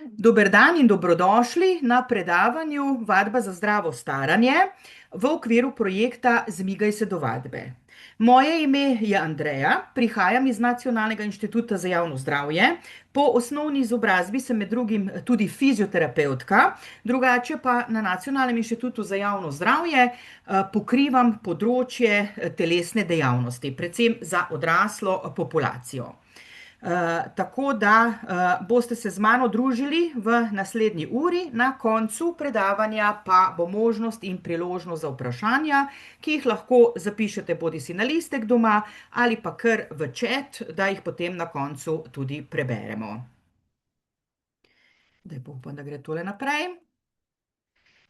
Dober dan in dobrodošli na predavanju Vadba za zdravo staranje v okviru projekta Zmigaj se do vadbe. Moje ime je Andreja, prihajam iz Nacionalnega inštituta za javno zdravje. Po osnovni izobrazbi sem med drugim tudi fizioterapevtka, drugače pa na Nacionalnem inštitutu za javno zdravje pokrivam področje telesne dejavnosti, predvsem za odraslo populacijo. Tako da boste se z mano družili v naslednji uri, na koncu predavanja pa bo možnost in priložnost za vprašanja, ki jih lahko zapišete bodisi na listek doma ali pa kar v chat, da jih potem na koncu tudi preberemo. Zdaj pa upam, da gre tole naprej.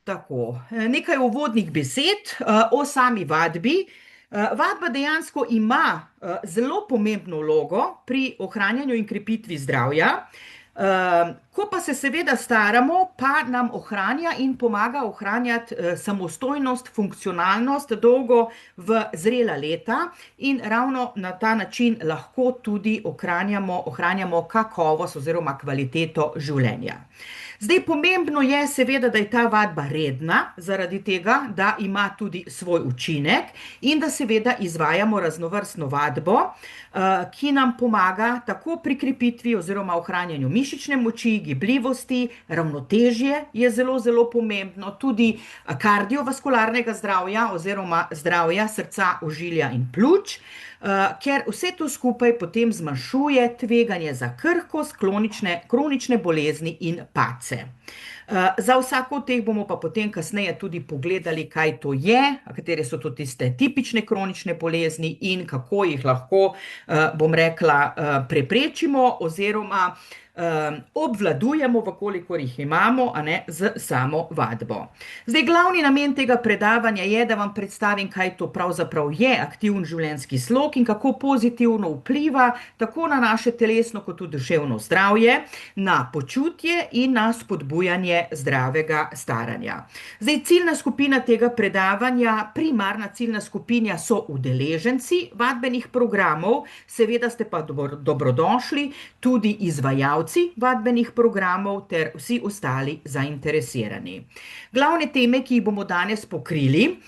Tako, nekaj uvodnih besed o sami vadbi. Vadba dejansko ima zelo pomembno vlogo pri ohranjanju in krepitvi zdravja. Ko pa se seveda staramo, pa nam ohranja in pomaga ohranjati samostojnost, funkcionalnost dolgo v zrela leta in ravno na ta način lahko tudi ohranjamo kakovost oziroma kvaliteto življenja. Zdaj, pomembno je seveda, da je ta vadba redna, zaradi tega, da ima tudi svoj učinek in da seveda izvajamo raznovrstno vadbo, ki nam pomaga tako pri krepitvi oziroma ohranjanju mišične moči, gibljivosti, ravnotežje je zelo, zelo pomembno, tudi kardiovaskularnega zdravja oziroma zdravja srca, ožilja in pljuč, ker vse to skupaj potem zmanjšuje tveganje za krhkost, kronične bolezni in padce. Za vsako od teh bomo pa potem kasneje tudi pogledali, kaj to je, katere so to tiste tipične kronične bolezni in kako jih lahko, bom rekla, preprečimo oziroma obvladujemo, vkolikor jih imamo, z samo vadbo. Zdaj, glavni namen tega predavanja je, da vam predstavim, kaj to pravzaprav je aktivni življenjski slog in kako pozitivno vpliva tako na naše telesno kot tudi duševno zdravje, na počutje in na spodbujanje zdravega staranja. Zdaj, ciljna skupina tega predavanja, primarna ciljna skupina so udeleženci vadbenih programov, seveda ste pa dobrodošli tudi izvajalci vadbenih programov ter vsi ostali zainteresirani. Glavne teme, ki jih bomo danes pokrili,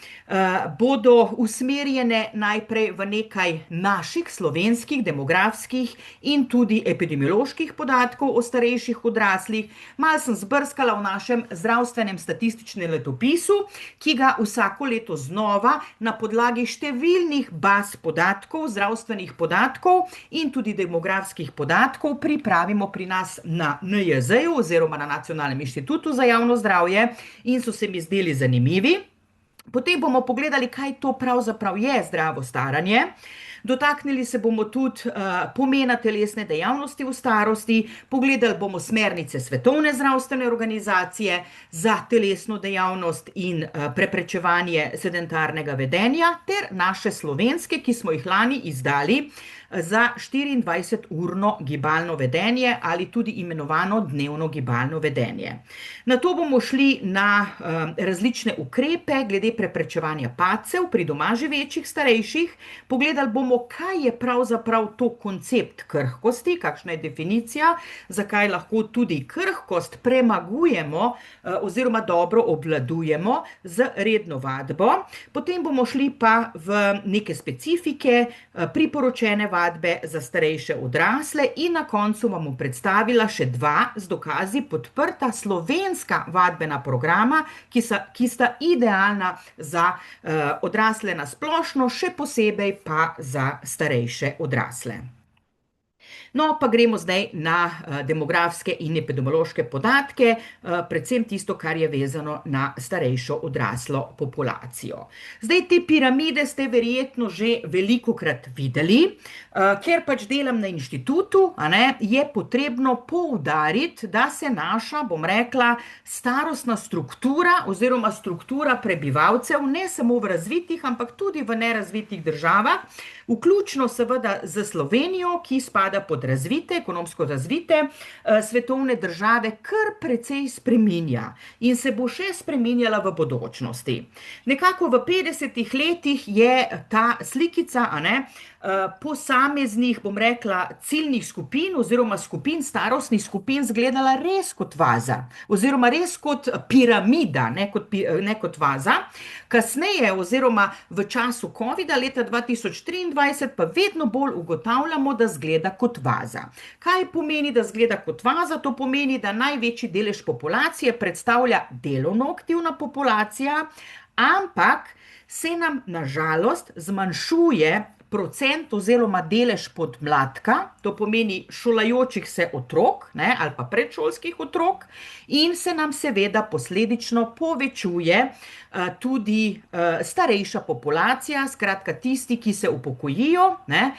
bodo usmerjene najprej v nekaj naših slovenskih demografskih in tudi epidemioloških podatkov o starejših odraslih. Malo sem zbrskala v našem zdravstvenem statističnem letopisu, ki ga vsako leto znova na podlagi številnih baz podatkov, zdravstvenih podatkov in tudi demografskih podatkov pripravimo pri nas na NIJZ-ju oziroma na Nacionalnem inštitutu za javno zdravje in so se mi zdeli zanimivi. Potem bomo pogledali, kaj to pravzaprav je zdravo staranje. Dotaknili se bomo tudi pomena telesne dejavnosti v starosti, pogledali bomo smernice Svetovne zdravstvene organizacije za telesno dejavnost in preprečevanje sedentarnega vedenja ter naše slovenske, ki smo jih lani izdali za 24-urno gibalno vedenje ali tudi imenovano dnevno gibalno vedenje. Nato bomo šli na različne ukrepe glede preprečevanja padcev pri doma živečih starejših, pogledali bomo, kaj je pravzaprav to koncept krhkosti, kakšna je definicija, zakaj lahko tudi krhkost premagujemo oziroma dobro obvladujemo z redno vadbo. Potem bomo šli pa v neke specifike, priporočene vadbe za starejše odrasle in na koncu vam bom predstavila še dva z dokazi podprta slovenska vadbena programa, ki sta idealna za odrasle na splošno, še posebej pa za starejše odrasle. No, pa gremo zdaj na demografske in epidemiološke podatke, predvsem tisto, kar je vezano na starejšo odraslo populacijo. Zdaj, te piramide ste verjetno že velikokrat videli, ker pač delam na inštitutu, je potrebno poudariti, da se naša, bom rekla, starostna struktura oziroma struktura prebivalcev, ne samo v razvitih, ampak tudi v nerazvitih državah, vključno seveda z Slovenijo, ki spada pod razvite, ekonomsko razvite svetovne države, kar precej spreminja in se bo še spreminjala v bodočnosti. Nekako v 50 letih je ta slikica, posameznih, bom rekla, ciljnih skupin oziroma skupin, starostnih skupin izgledala res kot vaza oziroma res kot piramida, ne kot vaza. Kasneje oziroma v času COVID-a leta 2023 pa vedno bolj ugotavljamo, da izgleda kot vaza. Kaj pomeni, da izgleda kot vaza? To pomeni, da največji delež populacije predstavlja delovno aktivna populacija, ampak se nam na žalost zmanjšuje procent oziroma delež podmladka, to pomeni šolajočih se otrok, ne, ali pa predšolskih otrok, in se nam seveda posledično povečuje tudi starejša populacija, skratka tisti, ki se upokojijo, ne,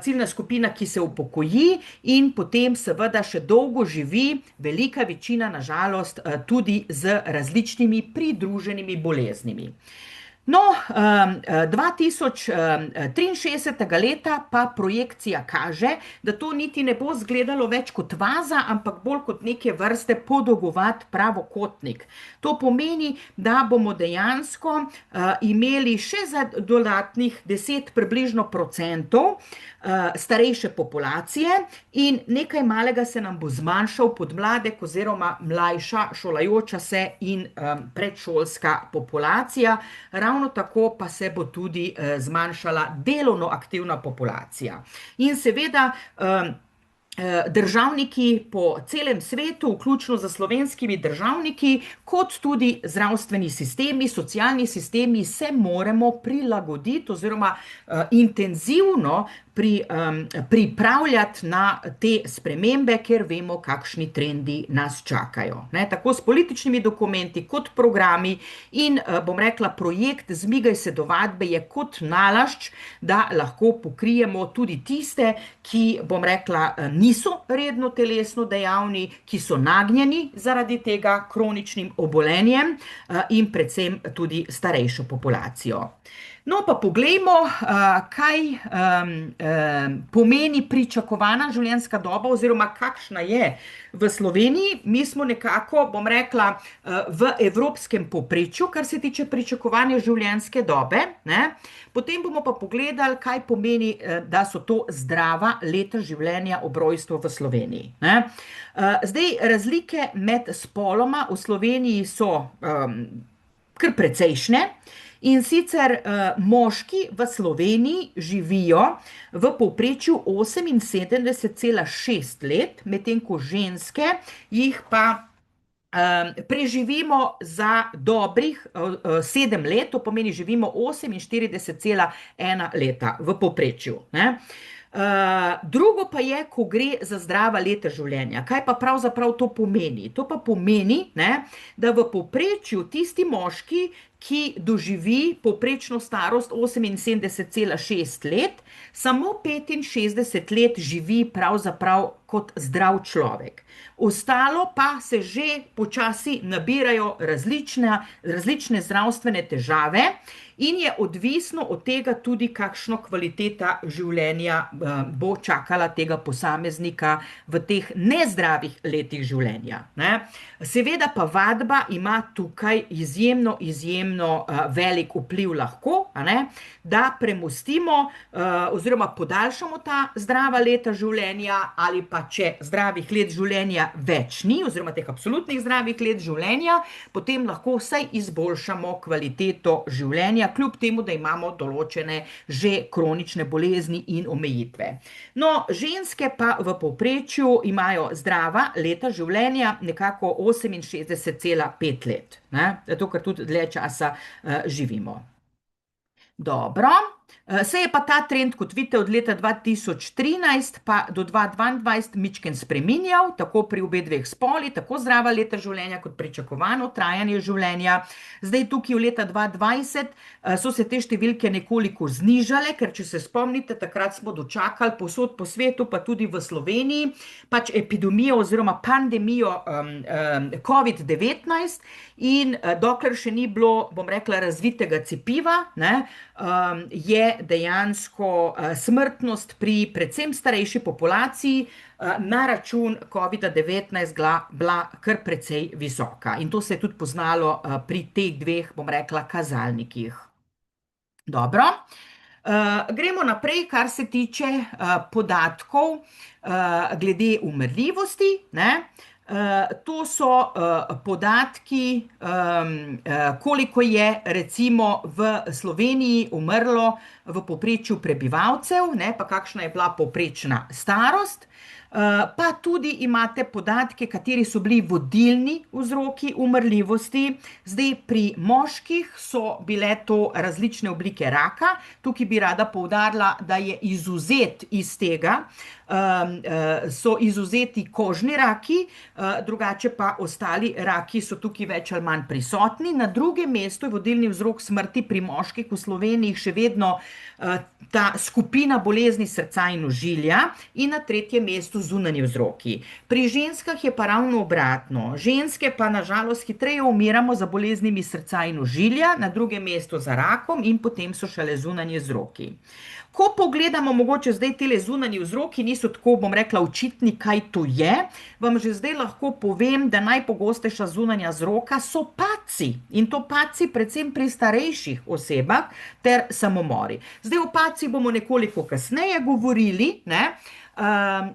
ciljna skupina, ki se upokoji in potem seveda še dolgo živi, velika večina na žalost tudi z različnimi pridruženimi boleznimi. No, 2063. leta pa projekcija kaže, da to niti ne bo izgledalo več kot vaza, ampak bolj kot neke vrste podolgovat pravokotnik. To pomeni, da bomo dejansko imeli še za dodatnih 10 približno procentov starejše populacije in nekaj malega se nam bo zmanjšal podmladek oziroma mlajša šolajoča se in predšolska populacija. Ravno tako pa se bo tudi zmanjšala delovno aktivna populacija. In seveda državniki po celem svetu, vključno z slovenskimi državniki, kot tudi zdravstveni sistemi, socialni sistemi, se moramo prilagoditi oziroma intenzivno pripravljati na te spremembe, ker vemo, kakšni trendi nas čakajo. Ne, tako s političnimi dokumenti kot programi in, bom rekla, projekt Zmigaj se do vadbe je kot nalašč, da lahko pokrijemo tudi tiste, ki, bom rekla, niso redno telesno dejavni, ki so nagnjeni zaradi tega kroničnim obolenjem in predvsem tudi starejšo populacijo. No, pa poglejmo, kaj pomeni pričakovana življenjska doba oziroma kakšna je v Sloveniji. Mi smo nekako, bom rekla, v evropskem povprečju, kar se tiče pričakovanja življenjske dobe, ne. Potem bomo pa pogledali, kaj pomeni, da so to zdrava leta življenja ob rojstvu v Sloveniji, ne. Zdaj, razlike med spoloma v Sloveniji so kar precejšnje. In sicer moški v Sloveniji živijo v povprečju 78,6 let, medtem ko ženske jih pa preživimo za dobrih 7 let, to pomeni živimo 48,1 leta v povprečju, ne. Drugo pa je, ko gre za zdrava leta življenja. Kaj pa pravzaprav to pomeni? To pa pomeni, ne, da v povprečju tisti moški, ki doživi povprečno starost 78,6 let, samo 65 let živi pravzaprav kot zdrav človek. Ostalo pa se že počasi nabirajo različne zdravstvene težave in je odvisno od tega tudi, kakšno kvaliteta življenja bo čakala tega posameznika v teh nezdravih letih življenja, ne. Seveda pa vadba ima tukaj izjemno velik vpliv lahko, a ne, da premostimo oziroma podaljšamo ta zdrava leta življenja ali pa če zdravih let življenja več ni oziroma teh absolutnih zdravih let življenja, potem lahko vsaj izboljšamo kvaliteto življenja, kljub temu, da imamo določene že kronične bolezni in omejitve. No, ženske pa v povprečju imajo zdrava leta življenja nekako 68,5 let, ne, zato ker tudi dlje časa živimo. Dobro, se je pa ta trend, kot vidite, od leta 2013 pa do 2022 mičken spreminjal, tako pri obedveh spolih, tako zdrava leta življenja kot pričakovano trajanje življenja. Zdaj tukaj v leta 2020 so se te številke nekoliko znižale, ker če se spomnite, takrat smo dočakali povsod po svetu, pa tudi v Sloveniji, pač epidemijo oziroma pandemijo COVID-19 in dokler še ni bilo, bom rekla, razvitega cepiva, ne, je dejansko smrtnost pri predvsem starejši populaciji na račun COVID-19 bila kar precej visoka. In to se je tudi poznalo pri teh dveh, bom rekla, kazalnikih. Dobro. Gremo naprej, kar se tiče podatkov glede umrljivosti, ne. To so podatki, koliko je recimo v Sloveniji umrlo v povprečju prebivalcev, ne, pa kakšna je bila povprečna starost. Pa tudi imate podatke, kateri so bili vodilni vzroki umrljivosti. Zdaj, pri moških so bile to različne oblike raka. Tukaj bi rada poudarila, da je izvzet iz tega, so izvzeti kožni raki, drugače pa ostali raki so tukaj več ali manj prisotni. Na drugem mestu je vodilni vzrok smrti pri moških v Sloveniji še vedno ta skupina bolezni srca in ožilja in na tretjem mestu zunanji vzroki. Pri ženskah je pa ravno obratno. Ženske pa nažalost hitreje umiramo za boleznimi srca in ožilja, na drugem mestu za rakom in potem so šele zunanji vzroki. Ko pogledamo, mogoče zdaj tile zunanji vzroki niso tako, bom rekla, očitni, kaj to je, vam že zdaj lahko povem, da najpogostejša zunanja vzroka so padci in to padci predvsem pri starejših osebah ter samomori. Zdaj o padcih bomo nekoliko kasneje govorili, ne,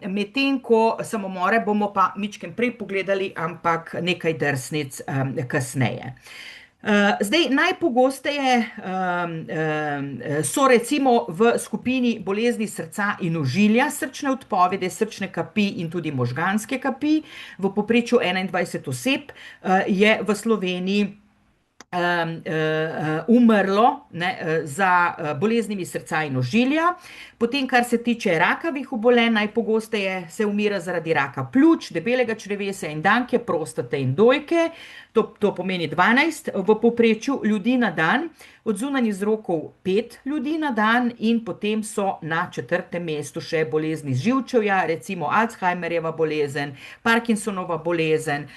medtem ko samomore bomo pa mičken prej pogledali, ampak nekaj drsnic kasneje. Zdaj, najpogosteje so recimo v skupini bolezni srca in ožilja, srčne odpovedi, srčne kapi in tudi možganske kapi. V povprečju 21 oseb je v Sloveniji umrlo, ne, za boleznimi srca in ožilja. Potem, kar se tiče rakavih obolenj, najpogosteje se umira zaradi raka pljuč, debelega črevesja in danke, prostate in dojke. To pomeni 12 v povprečju ljudi na dan, od zunanjih vzrokov 5 ljudi na dan in potem so na četrtem mestu še bolezni živčevja, recimo Alzheimerjeva bolezen, Parkinsonova bolezen.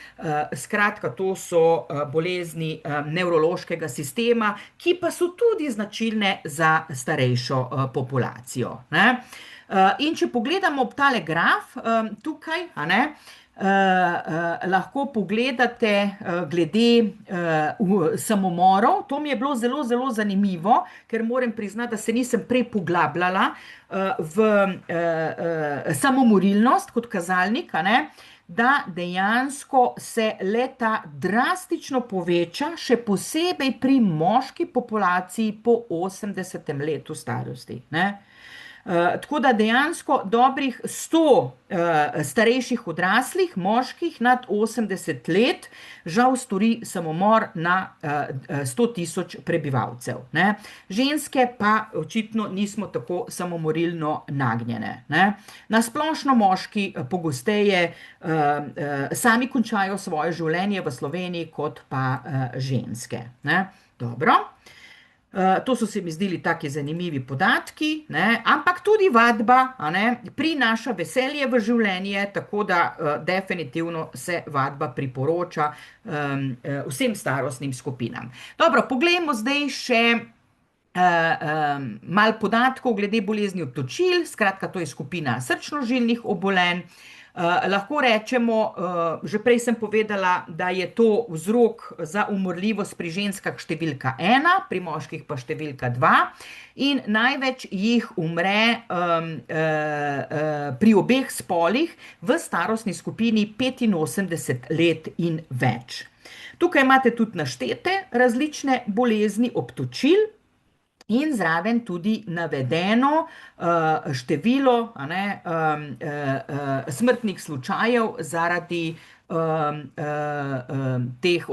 Skratka, to so bolezni nevrološkega sistema, ki pa so tudi značilne za starejšo populacijo, ne. In če pogledamo ob tale graf tukaj, a ne, lahko pogledate glede samomorov. To mi je bilo zelo, zelo zanimivo, ker moram priznati, da se nisem prej poglabljala v samomorilnost kot kazalnik, a ne, da dejansko se leta drastično poveča, še posebej pri moški populaciji po 80. letu starosti, ne. Tako da dejansko dobrih 100 starejših odraslih moških nad 80 let žal stori samomor na 100 tisoč prebivalcev, ne. Ženske pa očitno nismo tako samomorilno nagnjene, ne. Na splošno moški pogosteje sami končajo svoje življenje v Sloveniji kot pa ženske, ne. Dobro. To so se mi zdeli taki zanimivi podatki, ne, ampak tudi vadba, a ne, prinaša veselje v življenje, tako da definitivno se vadba priporoča vsem starostnim skupinam. Dobro, poglejmo zdaj še malo podatkov glede bolezni obtočil, skratka, to je skupina srčno-žilnih obolenj. Lahko rečemo, že prej sem povedala, da je to vzrok za umrljivost pri ženskah številka 1, pri moških pa številka 2 in največ jih umre pri obeh spolih v starostni skupini 85 let in več. Tukaj imate tudi naštete različne bolezni obtočil in zraven tudi navedeno število, a ne, smrtnih slučajev zaradi teh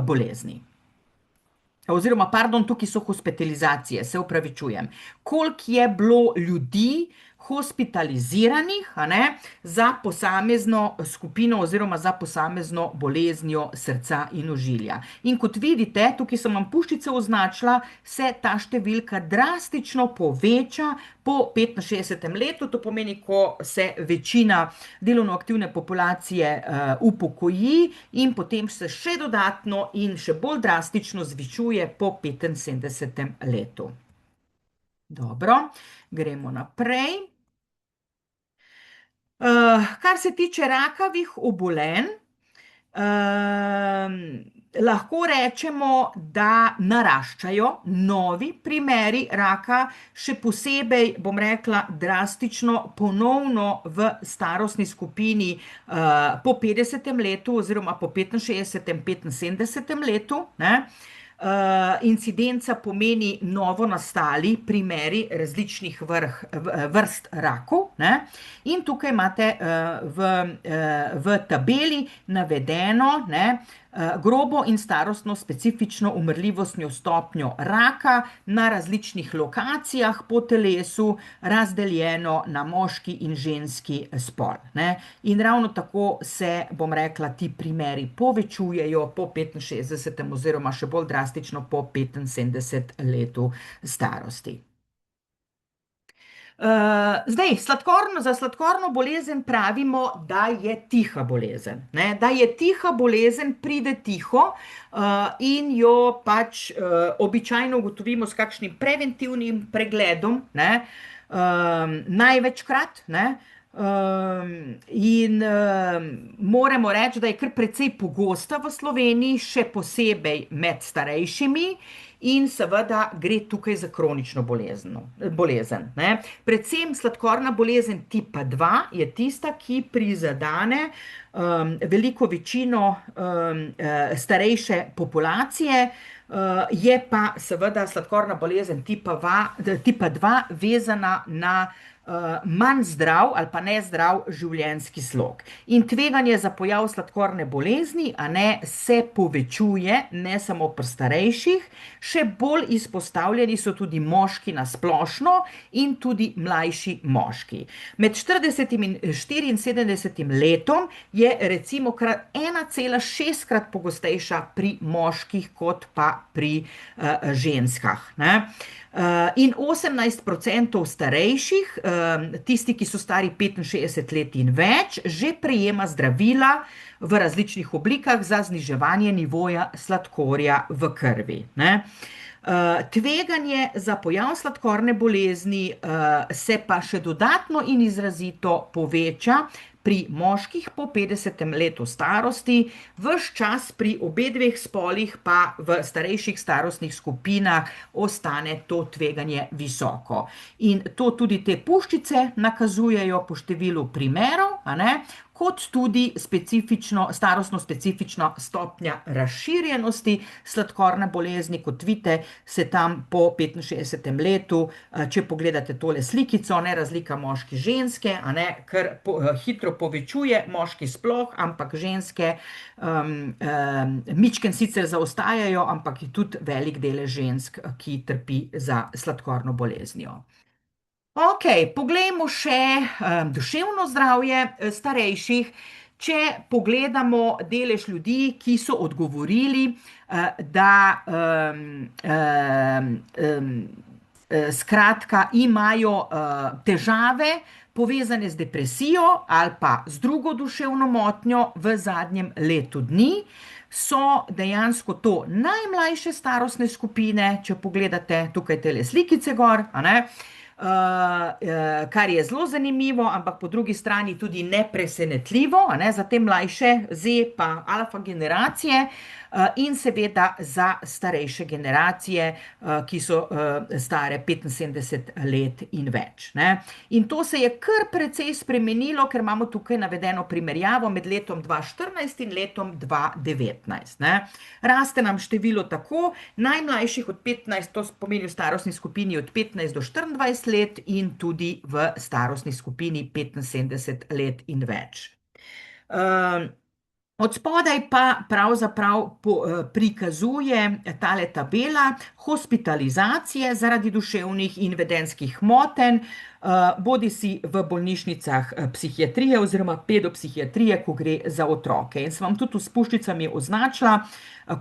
bolezni. Oziroma, pardon, tukaj so hospitalizacije, se opravičujem. Koliko je bilo ljudi hospitaliziranih, a ne, za posamezno skupino oziroma za posamezno boleznijo srca in ožilja. In kot vidite, tukaj sem vam puščice označila, se ta številka drastično poveča po 65. letu, to pomeni, ko se večina delovno aktivne populacije upokoji in potem se še dodatno in še bolj drastično zvišuje po 75. letu. Dobro, gremo naprej. Kar se tiče rakavih obolenj, Lahko rečemo, da naraščajo novi primeri raka, še posebej, bom rekla, drastično ponovno v starostni skupini po 50. letu oziroma po 65., 75. letu, ne. Incidenca pomeni novo nastali primeri različnih vrst rakov, ne. In tukaj imate v tabeli navedeno, ne, grobo in starostno specifično umrljivostno stopnjo raka na različnih lokacijah po telesu, razdeljeno na moški in ženski spol, ne. In ravno tako se, bom rekla, ti primeri povečujejo po 65. oziroma še bolj drastično po 75 letu starosti. Zdaj, za sladkorno bolezen pravimo, da je tiha bolezen, ne? Da je tiha bolezen, pride tiho, in jo pač običajno ugotovimo s kakšnim preventivnim pregledom, ne? Največkrat, ne? In moramo reči, da je kar precej pogosta v Sloveniji, še posebej med starejšimi. In seveda gre tukaj za kronično bolezen, ne. Predvsem sladkorna bolezen tipa 2 je tista, ki prizadene veliko večino starejše populacije, je pa seveda sladkorna bolezen tipa 2 vezana na manj zdrav ali pa nezdrav življenjski slog. In tveganje za pojav sladkorne bolezni, a ne, se povečuje, ne samo pri starejših, še bolj izpostavljeni so tudi moški na splošno in tudi mlajši moški. Med 40 in 74 letom je recimo 1,6-krat pogostejša pri moških kot pa pri ženskah, ne. In 18% starejših, tisti, ki so stari 65 let in več, že prejema zdravila v različnih oblikah za zniževanje nivoja sladkorja v krvi, ne. Tveganje za pojav sladkorne bolezni se pa še dodatno in izrazito poveča pri moških po 50. letu starosti, ves čas pri obedveh spolih pa v starejših starostnih skupinah ostane to tveganje visoko. In to tudi te puščice nakazujejo po številu primerov, a ne, kot tudi starostno specifična stopnja razširjenosti sladkorne bolezni. Kot vidite, se tam po 65. letu, če pogledate tole slikico, ne, razlika moški, ženske, a ne, kar hitro povečuje, moški sploh, ampak ženske mičken sicer zaostajajo, ampak je tudi velik delež žensk, ki trpi za sladkorno boleznijo. Okej, poglejmo še duševno zdravje starejših. Če pogledamo delež ljudi, ki so odgovorili, da skratka imajo težave povezane z depresijo ali pa z drugo duševno motnjo v zadnjem letu dni, so dejansko to najmlajše starostne skupine, če pogledate tukaj tele slikice gor, a ne, kar je zelo zanimivo, ampak po drugi strani tudi nepresenetljivo, a ne, za te mlajše Z pa alfa generacije, in seveda za starejše generacije, ki so stare 75 let in več, ne. In to se je kar precej spremenilo, ker imamo tukaj navedeno primerjavo med letom 2014 in letom 2019, ne. Raste nam število tako najmlajših od 15, to pomeni v starostni skupini od 15 do 24 let, in tudi v starostni skupini 75 let in več. Od spodaj pa pravzaprav prikazuje tale tabela hospitalizacije zaradi duševnih in vedenjskih motenj, bodisi v bolnišnicah psihiatrije oziroma pedopsihiatrije, ko gre za otroke. In sem vam tudi s puščicami označila,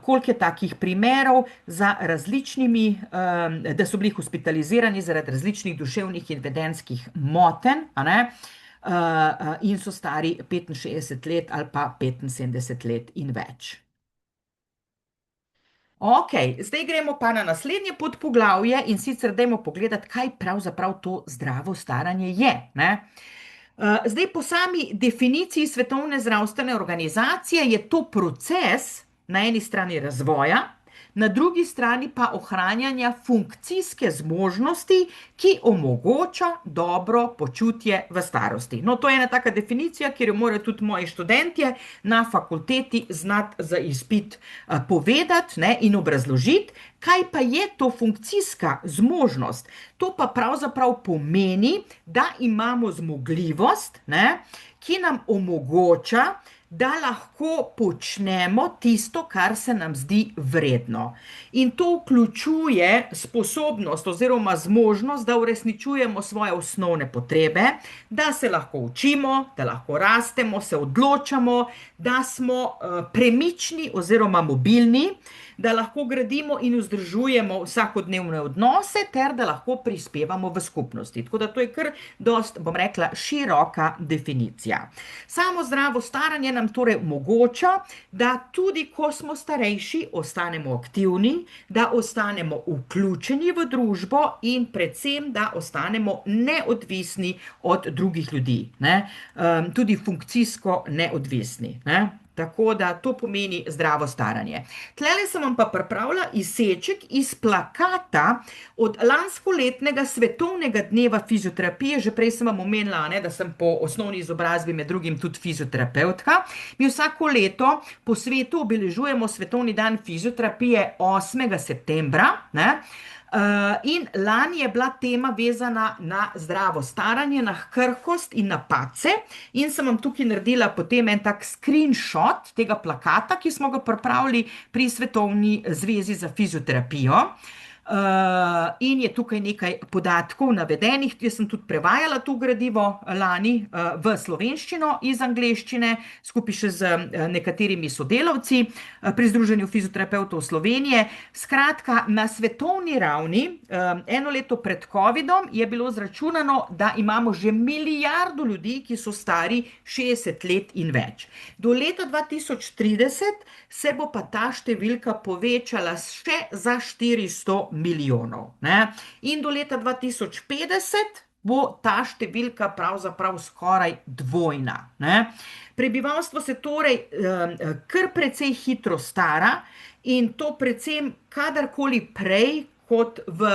koliko je takih primerov za različnimi, da so bili hospitalizirani zaradi različnih duševnih in vedenjskih motenj, a ne, in so stari 65 let ali pa 75 let in več. Okej, zdaj gremo pa na naslednje podpoglavje, in sicer dajmo pogledati, kaj pravzaprav to zdravo staranje je, ne. Zdaj, po sami definiciji Svetovne zdravstvene organizacije je to proces, na eni strani razvoja, na drugi strani pa ohranjanja funkcijske zmožnosti, ki omogoča dobro počutje v starosti. No, to je ena taka definicija, kjer jo morajo tudi moji študentje na fakulteti znati za izpit povedati, ne, in obrazložiti, kaj pa je to funkcijska zmožnost. To pa pravzaprav pomeni, da imamo zmogljivost, ne, ki nam omogoča, da lahko počnemo tisto, kar se nam zdi vredno. In to vključuje sposobnost oziroma zmožnost, da uresničujemo svoje osnovne potrebe, da se lahko učimo, da lahko rastemo, se odločamo, da smo premični oziroma mobilni, da lahko gradimo in vzdržujemo vsakodnevne odnose, ter da lahko prispevamo v skupnosti. Tako da to je kar dost, bom rekla, široka definicija. Samo zdravo staranje nam torej omogoča, da tudi ko smo starejši, ostanemo aktivni, da ostanemo vključeni v družbo in predvsem, da ostanemo neodvisni od drugih ljudi, ne? Tudi funkcijsko neodvisni, ne? Tako da to pomeni zdravo staranje. Tlele sem vam pa pripravila izseček iz plakata od lanskoletnega svetovnega dneva fizioterapije. Že prej sem vam omenila, ne, da sem po osnovni izobrazbi med drugim tudi fizioterapevtka. Mi vsako leto po svetu obeležujemo svetovni dan fizioterapije 8. septembra, ne? In lani je bila tema vezana na zdravo staranje, na krhkost in na padce, in sem vam tukaj naredila potem en tak screenshot tega plakata, ki smo ga pripravili pri Svetovni zvezi za fizioterapijo. In je tukaj nekaj podatkov navedenih. Jaz sem tudi prevajala to gradivo lani v slovenščino iz angleščine, skupaj še z nekaterimi sodelavci pri Združenju fizioterapevtov Slovenije. Skratka, na svetovni ravni, eno leto pred covidom, je bilo izračunano, da imamo že milijardo ljudi, ki so stari 60 let in več. Do leta 2030 se bo pa ta številka povečala še za 400 milijonov, ne? In do leta 2050 bo ta številka pravzaprav skoraj dvojna, ne? Prebivalstvo se torej kar precej hitro stara, in to predvsem kadarkoli prej kot v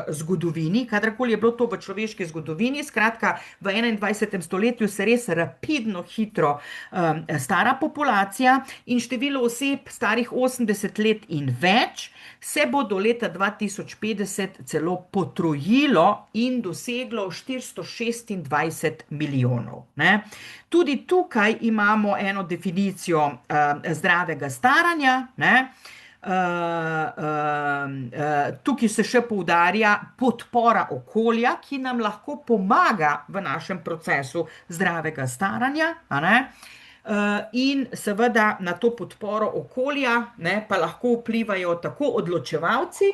zgodovini, kadarkoli je bilo to v človeški zgodovini. Skratka, v 21. stoletju se res rapidno hitro stara populacija, in število oseb starih 80 let in več se bo do leta 2050 celo potrojilo in doseglo 426 milijonov, ne? Tudi tukaj imamo eno definicijo zdravega staranja, ne? Tukaj se še poudarja podpora okolja, ki nam lahko pomaga v našem procesu zdravega staranja, a ne? In seveda na to podporo okolja, ne, pa lahko vplivajo tako odločevalci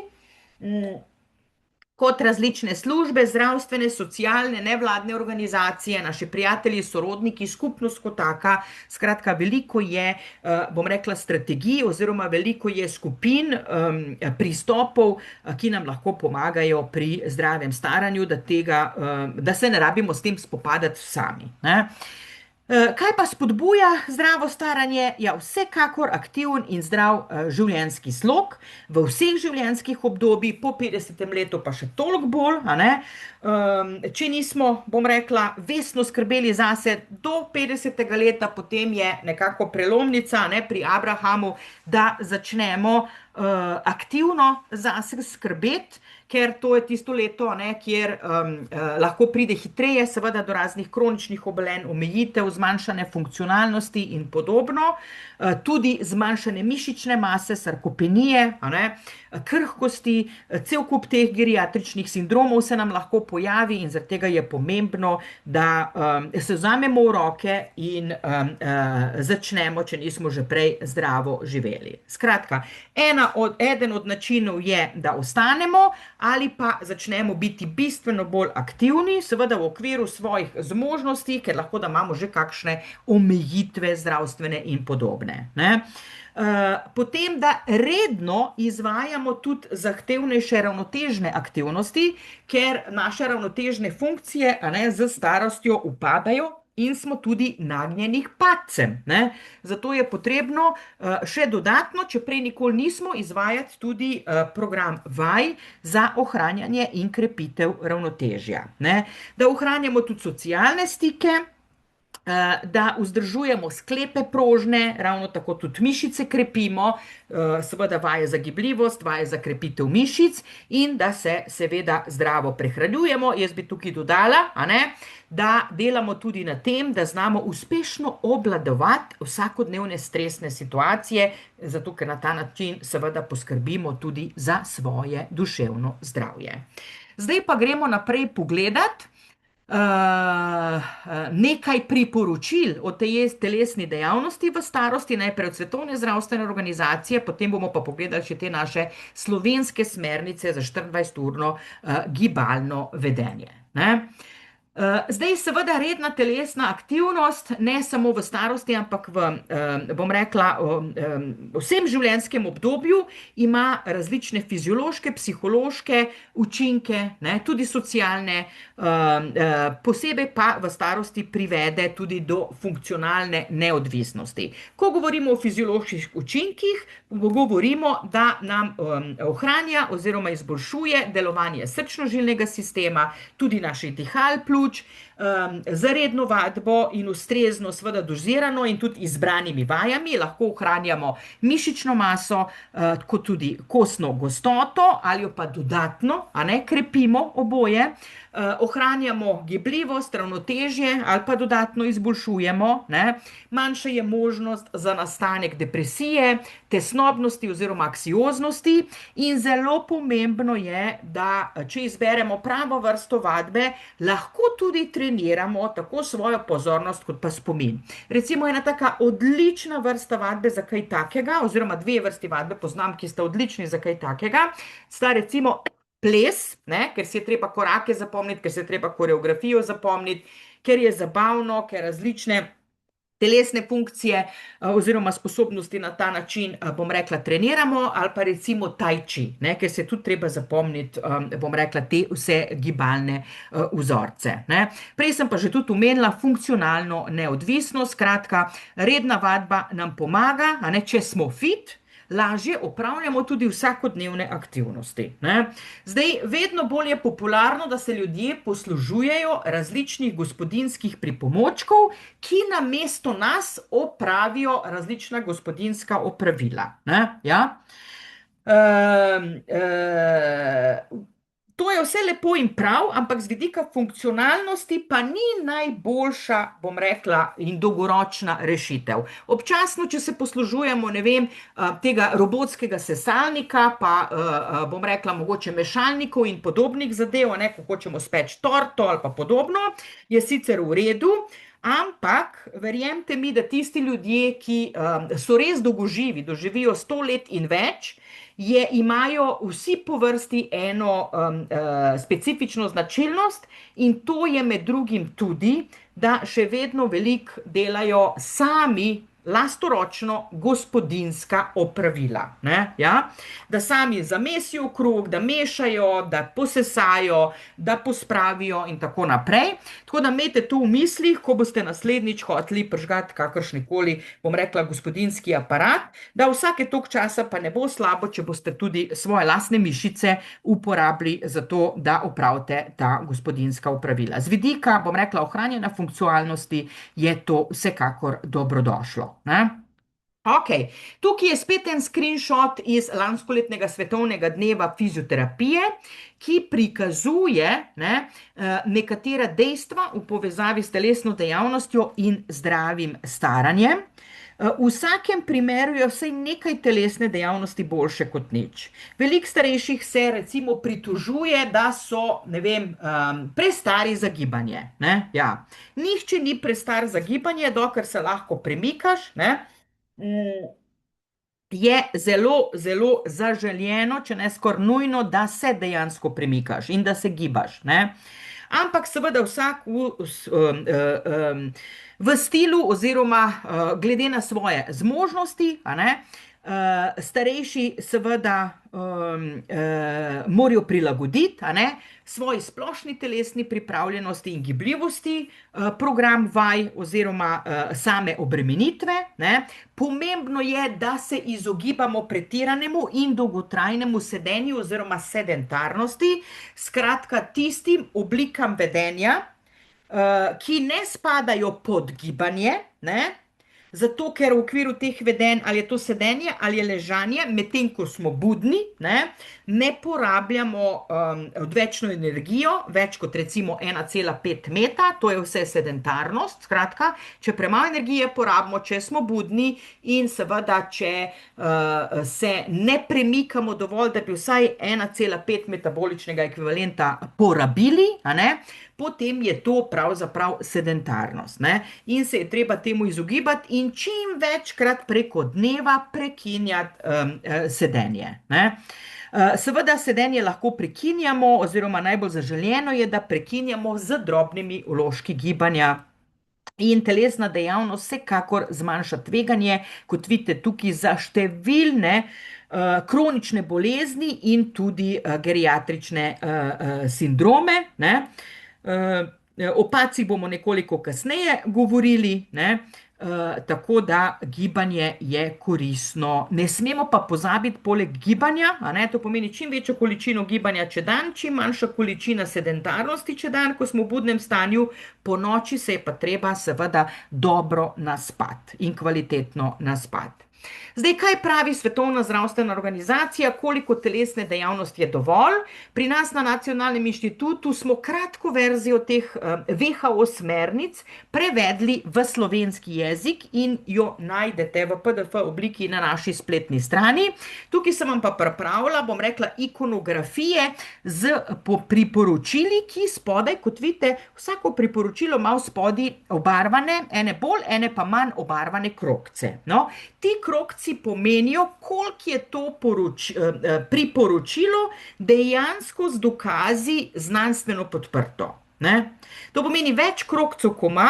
kot različne službe, zdravstvene, socialne, nevladne organizacije, naši prijatelji, sorodniki, skupnost kot taka. Skratka, veliko je, bom rekla, strategij oziroma veliko je skupin, pristopov, ki nam lahko pomagajo pri zdravem staranju, da se ne rabimo s tem spopadati sami, ne? Kaj pa spodbuja zdravo staranje? Ja, vsekakor aktiven in zdrav življenjski slog v vseh življenjskih obdobjih, po 50. letu pa še toliko bolj, a ne? Če nismo, bom rekla, vestno skrbeli zase do 50. leta, potem je nekako prelomnica, ne, pri Abrahamu, da začnemo aktivno zase skrbeti, ker to je tisto leto, ne, kjer lahko pride hitreje seveda do raznih kroničnih obolenj, omejitev, zmanjšane funkcionalnosti in podobno, tudi zmanjšane mišične mase, sarkopenije, a ne, krhkosti, cel kup teh geriatričnih sindromov se nam lahko pojavi, in zaradi tega je pomembno, da se vzamemo v roke in začnemo, če nismo že prej zdravo živeli. Skratka, eden od načinov je, da ostanemo ali pa začnemo biti bistveno bolj aktivni, seveda v okviru svojih zmožnosti, ker lahko da imamo že kakšne omejitve zdravstvene in podobne, ne? Potem, da redno izvajamo tudi zahtevnejše ravnotežne aktivnosti, ker naše ravnotežne funkcije, a ne, z starostjo upadajo in smo tudi nagnjeni k padcem, ne. Zato je potrebno še dodatno, če prej nikoli nismo, izvajati tudi program vaj za ohranjanje in krepitev ravnotežja, ne. Da ohranjamo tudi socialne stike, da vzdržujemo sklepe prožne, ravno tako tudi mišice krepimo, seveda vaje za gibljivost, vaje za krepitev mišic in da se seveda zdravo prehranjujemo. Jaz bi tukaj dodala, a ne, da delamo tudi na tem, da znamo uspešno obvladovati vsakodnevne stresne situacije, zato ker na ta način seveda poskrbimo tudi za svoje duševno zdravje. Zdaj pa gremo naprej pogledati nekaj priporočil o tej telesni dejavnosti v starosti, najprej od Svetovne zdravstvene organizacije, potem bomo pa pogledali še te naše slovenske smernice za 24-urno gibalno vedenje, ne. Zdaj, seveda, redna telesna aktivnost, ne samo v starosti, ampak bom rekla, vsem življenjskem obdobju ima različne fiziološke, psihološke učinke, ne, tudi socialne, posebej pa v starosti privede tudi do funkcionalne neodvisnosti. Ko govorimo o fizioloških učinkih, govorimo, da nam ohranja oziroma izboljšuje delovanje srčno-žilnega sistema, tudi naših dihal pljuč, z redno vadbo in ustrezno, seveda dozirano in tudi izbranimi vajami lahko ohranjamo mišično maso, kot tudi kostno gostoto ali jo pa dodatno, a ne, krepimo oboje, ohranjamo gibljivost, ravnotežje ali pa dodatno izboljšujemo, ne. Manjša je možnost za nastanek depresije, tesnobnosti oziroma anksioznosti in zelo pomembno je, da če izberemo pravo vrsto vadbe, lahko tudi treniramo tako svojo pozornost kot pa spomin. Recimo ena taka odlična vrsta vadbe za kaj takega, oziroma dve vrsti vadbe poznam, ki sta odlični za kaj takega, sta recimo ples, ne, ker si je treba korake zapomniti, ker si je treba koreografijo zapomniti, ker je zabavno, ker različne telesne funkcije oziroma sposobnosti na ta način, bom rekla, treniramo, ali pa recimo tai chi, ne, ker se je tudi treba zapomniti, bom rekla, te vse gibalne vzorce, ne. Prej sem pa že tudi omenila funkcionalno neodvisnost, skratka, redna vadba nam pomaga, a ne, če smo fit, lažje opravljamo tudi vsakodnevne aktivnosti, ne. Zdaj, vedno bolj je popularno, da se ljudje poslužujejo različnih gospodinjskih pripomočkov, ki namesto nas opravijo različna gospodinjska opravila, ne, ja. To je vse lepo in prav, ampak z vidika funkcionalnosti pa ni najboljša, bom rekla, in dolgoročna rešitev. Občasno, če se poslužujemo, ne vem, tega robotskega sesalnika, pa bom rekla, mogoče mešalnikov in podobnih zadev, ne, ko hočemo speči torto ali pa podobno, je sicer v redu, ampak verjemite mi, da tisti ljudje, ki so res dolgoživi, doživijo 100 let in več, imajo vsi po vrsti eno specifično značilnost in to je med drugim tudi, da še vedno veliko delajo sami lastoročno gospodinjska opravila, ne, ja, da sami zamesijo kruh, da mešajo, da posesajo, da pospravijo in tako naprej. Tako da imejte to v mislih, ko boste naslednjič hoteli prižgati kakršnikoli, bom rekla, gospodinjski aparat, da vsake toliko časa pa ne bo slabo, če boste tudi svoje lastne mišice uporabili za to, da opravite ta gospodinjska opravila. Z vidika, bom rekla, ohranjanja funkcionalnosti je to vsekakor dobrodošlo, ne? Okej, tukaj je spet en screenshot iz lanskoletnega svetovnega dneva fizioterapije, ki prikazuje, ne, nekatera dejstva v povezavi s telesno dejavnostjo in zdravim staranjem. V vsakem primeru je vsaj nekaj telesne dejavnosti boljše kot nič. Veliko starejših se recimo pritožuje, da so, ne vem, prestari za gibanje, ne, ja. Nihče ni prestar za gibanje, dokler se lahko premikaš, ne. Je zelo, zelo zaželeno, če ne skoraj nujno, da se dejansko premikaš in da se gibaš, ne. Ampak seveda vsak v stilu oziroma glede na svoje zmožnosti, a ne, Starejši seveda morajo prilagoditi, a ne, svoji splošni telesni pripravljenosti in gibljivosti, program vaj oziroma same obremenitve, ne. Pomembno je, da se izogibamo pretiranemu in dolgotrajnemu sedenju oziroma sedentarnosti, skratka tistim oblikam vedenja, ki ne spadajo pod gibanje, ne? Zato, ker v okviru teh vedenj, ali je to sedenje ali je ležanje, medtem ko smo budni, ne porabljamo odvečno energijo, več kot recimo 1,5 meta, to je vse sedentarnost. Skratka, če premalo energije porabimo, če smo budni in seveda, če se ne premikamo dovolj, da bi vsaj 1,5 metaboličnega ekvivalenta porabili, a ne? Potem je to pravzaprav sedentarnost, ne? In se je treba temu izogibati in čim večkrat preko dneva prekinjati sedenje, ne? Seveda sedenje lahko prekinjamo, oziroma najbolj zaželeno je, da prekinjamo z drobnimi vložki gibanja. In telesna dejavnost vsekakor zmanjša tveganje, kot vidite tukaj, za številne kronične bolezni in tudi geriatrične sindrome, ne? O pacih bomo nekoliko kasneje govorili, ne? Tako da gibanje je koristno. Ne smemo pa pozabiti poleg gibanja, a ne, to pomeni čim večjo količino gibanja če dan, čim manjša količina sedentarnosti če dan, ko smo v budnem stanju, po noči se je pa treba seveda dobro naspati in kvalitetno naspati. Zdaj, kaj pravi Svetovna zdravstvena organizacija, koliko telesne dejavnosti je dovolj? Pri nas na Nacionalnem inštitutu smo kratko verzijo teh WHO smernic prevedli v slovenski jezik in jo najdete v PDF obliki na naši spletni strani. Tukaj sem vam pa pripravila, bom rekla, ikonografije z priporočili, ki spodaj, kot vidite, vsako priporočilo ima v spodaj obarvane, ene bolj, ene pa manj obarvane krogce. No, ti krogci pomenijo, koliko je to priporočilo dejansko z dokazi znanstveno podprto, ne? To pomeni, več krogcev, ko ima,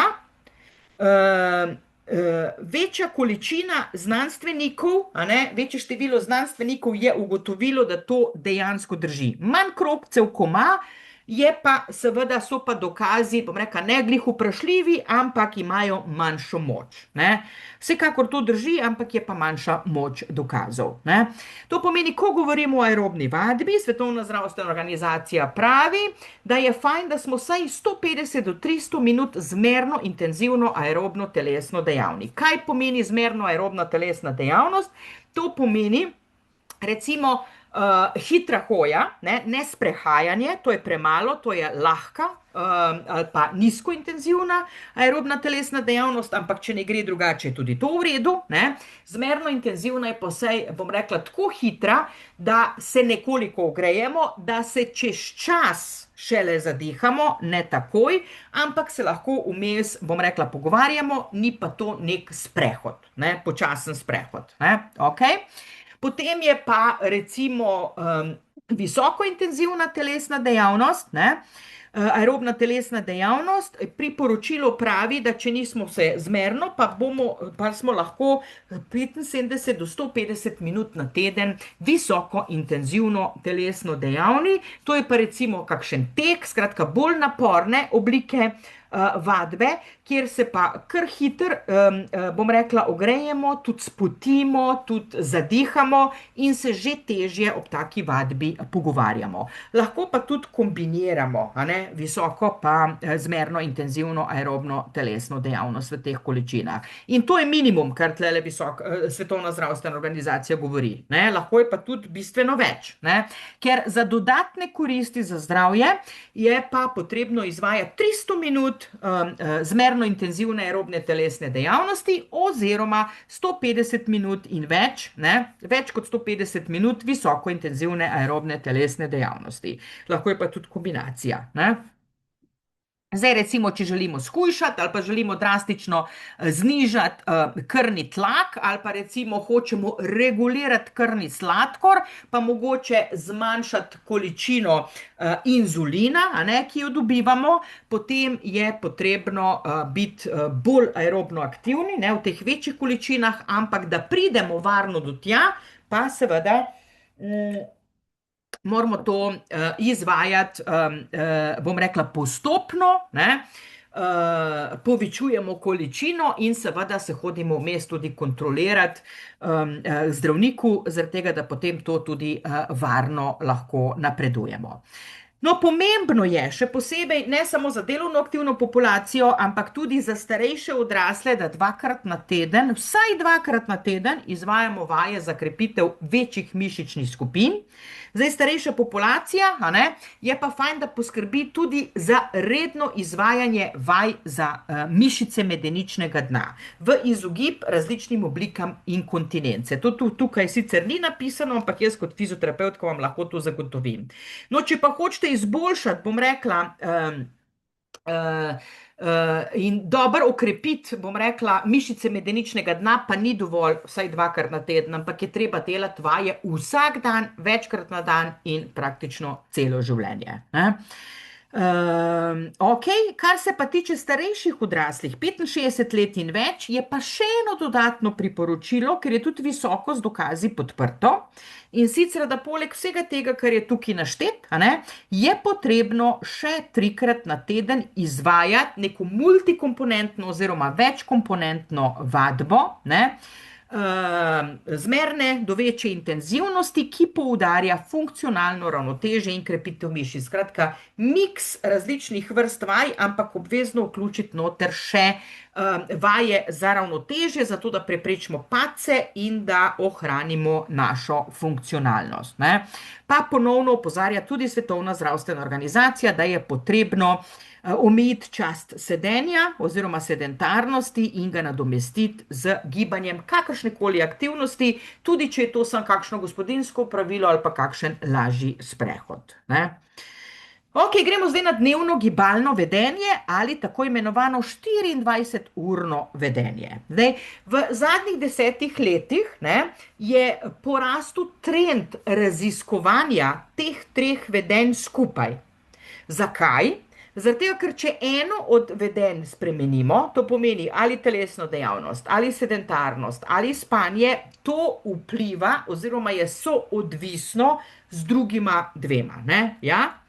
večja količina znanstvenikov, a ne, večje število znanstvenikov je ugotovilo, da to dejansko drži. Manj krogcev, ko ima, je pa seveda, so pa dokazi, bom rekla, ne glih vprašljivi, ampak imajo manjšo moč, ne. Vsekakor to drži, ampak je pa manjša moč dokazov, ne. To pomeni, ko govorimo o aerobni vadbi, Svetovna zdravstvena organizacija pravi, da je fajn, da smo vsaj 150 do 300 minut zmerno intenzivno aerobno telesno dejavni. Kaj pomeni zmerno aerobna telesna dejavnost? To pomeni, recimo, hitra hoja, ne sprehajanje, to je premalo, to je lahka ali pa nizkointenzivna aerobna telesna dejavnost, ampak če ne gre drugače, je tudi to v redu, ne. Zmerno intenzivna je pa vsaj, bom rekla, tako hitra, da se nekoliko ogrejemo, da se čez čas šele zadihamo, ne takoj, ampak se lahko vmes, bom rekla, pogovarjamo, ni pa to nek sprehod, ne, počasen sprehod, ne, okej. Potem je pa recimo visokointenzivna telesna dejavnost, ne, aerobna telesna dejavnost. Priporočilo pravi, da če nismo se zmerno, pa smo lahko 75 do 150 minut na teden visokointenzivno telesno dejavni. To je pa recimo kakšen tek, skratka bolj naporne oblike vadbe, kjer se pa kar hitro, bom rekla, ogrejemo, tudi spotimo, tudi zadihamo in se že težje ob taki vadbi pogovarjamo. Lahko pa tudi kombiniramo, a ne, visoko pa zmerno intenzivno aerobno telesno dejavnost v teh količinah. In to je minimum, kar tlele Svetovna zdravstvena organizacija govori, ne. Lahko je pa tudi bistveno več, ne. Ker za dodatne koristi za zdravje je pa potrebno izvajati 300 minut zmerno intenzivne aerobne telesne dejavnosti oziroma 150 minut in več, ne, več kot 150 minut visoko intenzivne aerobne telesne dejavnosti. Lahko je pa tudi kombinacija, ne. Zdaj, recimo, če želimo shujšati ali pa želimo drastično znižati krvni tlak, ali pa recimo hočemo regulirati krvni sladkor, pa mogoče zmanjšati količino inzulina, a ne, ki jo dobivamo, potem je potrebno biti bolj aerobno aktivni, ne, v teh večjih količinah, ampak da pridemo varno do tja, pa seveda. Moramo to izvajati, bom rekla, postopno, ne? Povečujemo količino in seveda se hodimo vmes tudi kontrolirati k zdravniku, zaradi tega, da potem to tudi varno lahko napredujemo. No, pomembno je, še posebej ne samo za delovno aktivno populacijo, ampak tudi za starejše odrasle, da dvakrat na teden, vsaj dvakrat na teden, izvajamo vaje za krepitev večjih mišičnih skupin. Zdaj, starejša populacija, a ne, je pa fajn, da poskrbi tudi za redno izvajanje vaj za mišice medeničnega dna v izogib različnim oblikam inkontinence. To tukaj sicer ni napisano, ampak jaz kot fizioterapevtka vam lahko to zagotovim. No, če pa hočete izboljšati, bom rekla, in dobro okrepiti, bom rekla, mišice medeničnega dna, pa ni dovolj vsaj dvakrat na teden, ampak je treba delati vaje vsak dan, večkrat na dan in praktično celo življenje. Ok, kar se pa tiče starejših odraslih, 65 let in več, je pa še eno dodatno priporočilo, ker je tudi visoko z dokazi podprto. In sicer, da poleg vsega tega, kar je tukaj naštet, je potrebno še 3-krat na teden izvajati neko multikomponentno oziroma večkomponentno vadbo, zmerne do večje intenzivnosti, ki poudarja funkcionalno ravnotežje in krepitev mišic. Skratka, miks različnih vrst vaj, ampak obvezno vključiti noter še vaje za ravnotežje, zato da preprečimo padce in da ohranimo našo funkcionalnost. Pa ponovno opozarja tudi Svetovna zdravstvena organizacija, da je potrebno omejiti čas sedenja oziroma sedentarnosti in ga nadomestiti z gibanjem kakršnekoli aktivnosti, tudi če je to samo kakšno gospodinjsko opravilo ali pa kakšen lažji sprehod. Ok, gremo zdaj na dnevno gibalno vedenje ali tako imenovano 24-urno vedenje. Zdaj, v zadnjih 10 letih je porastel trend raziskovanja teh 3 vedenj skupaj. Zakaj? Zato, ker če eno od vedenj spremenimo, to pomeni ali telesno dejavnost, ali sedentarnost, ali spanje, to vpliva oziroma je soodvisno z drugima dvema. Ja?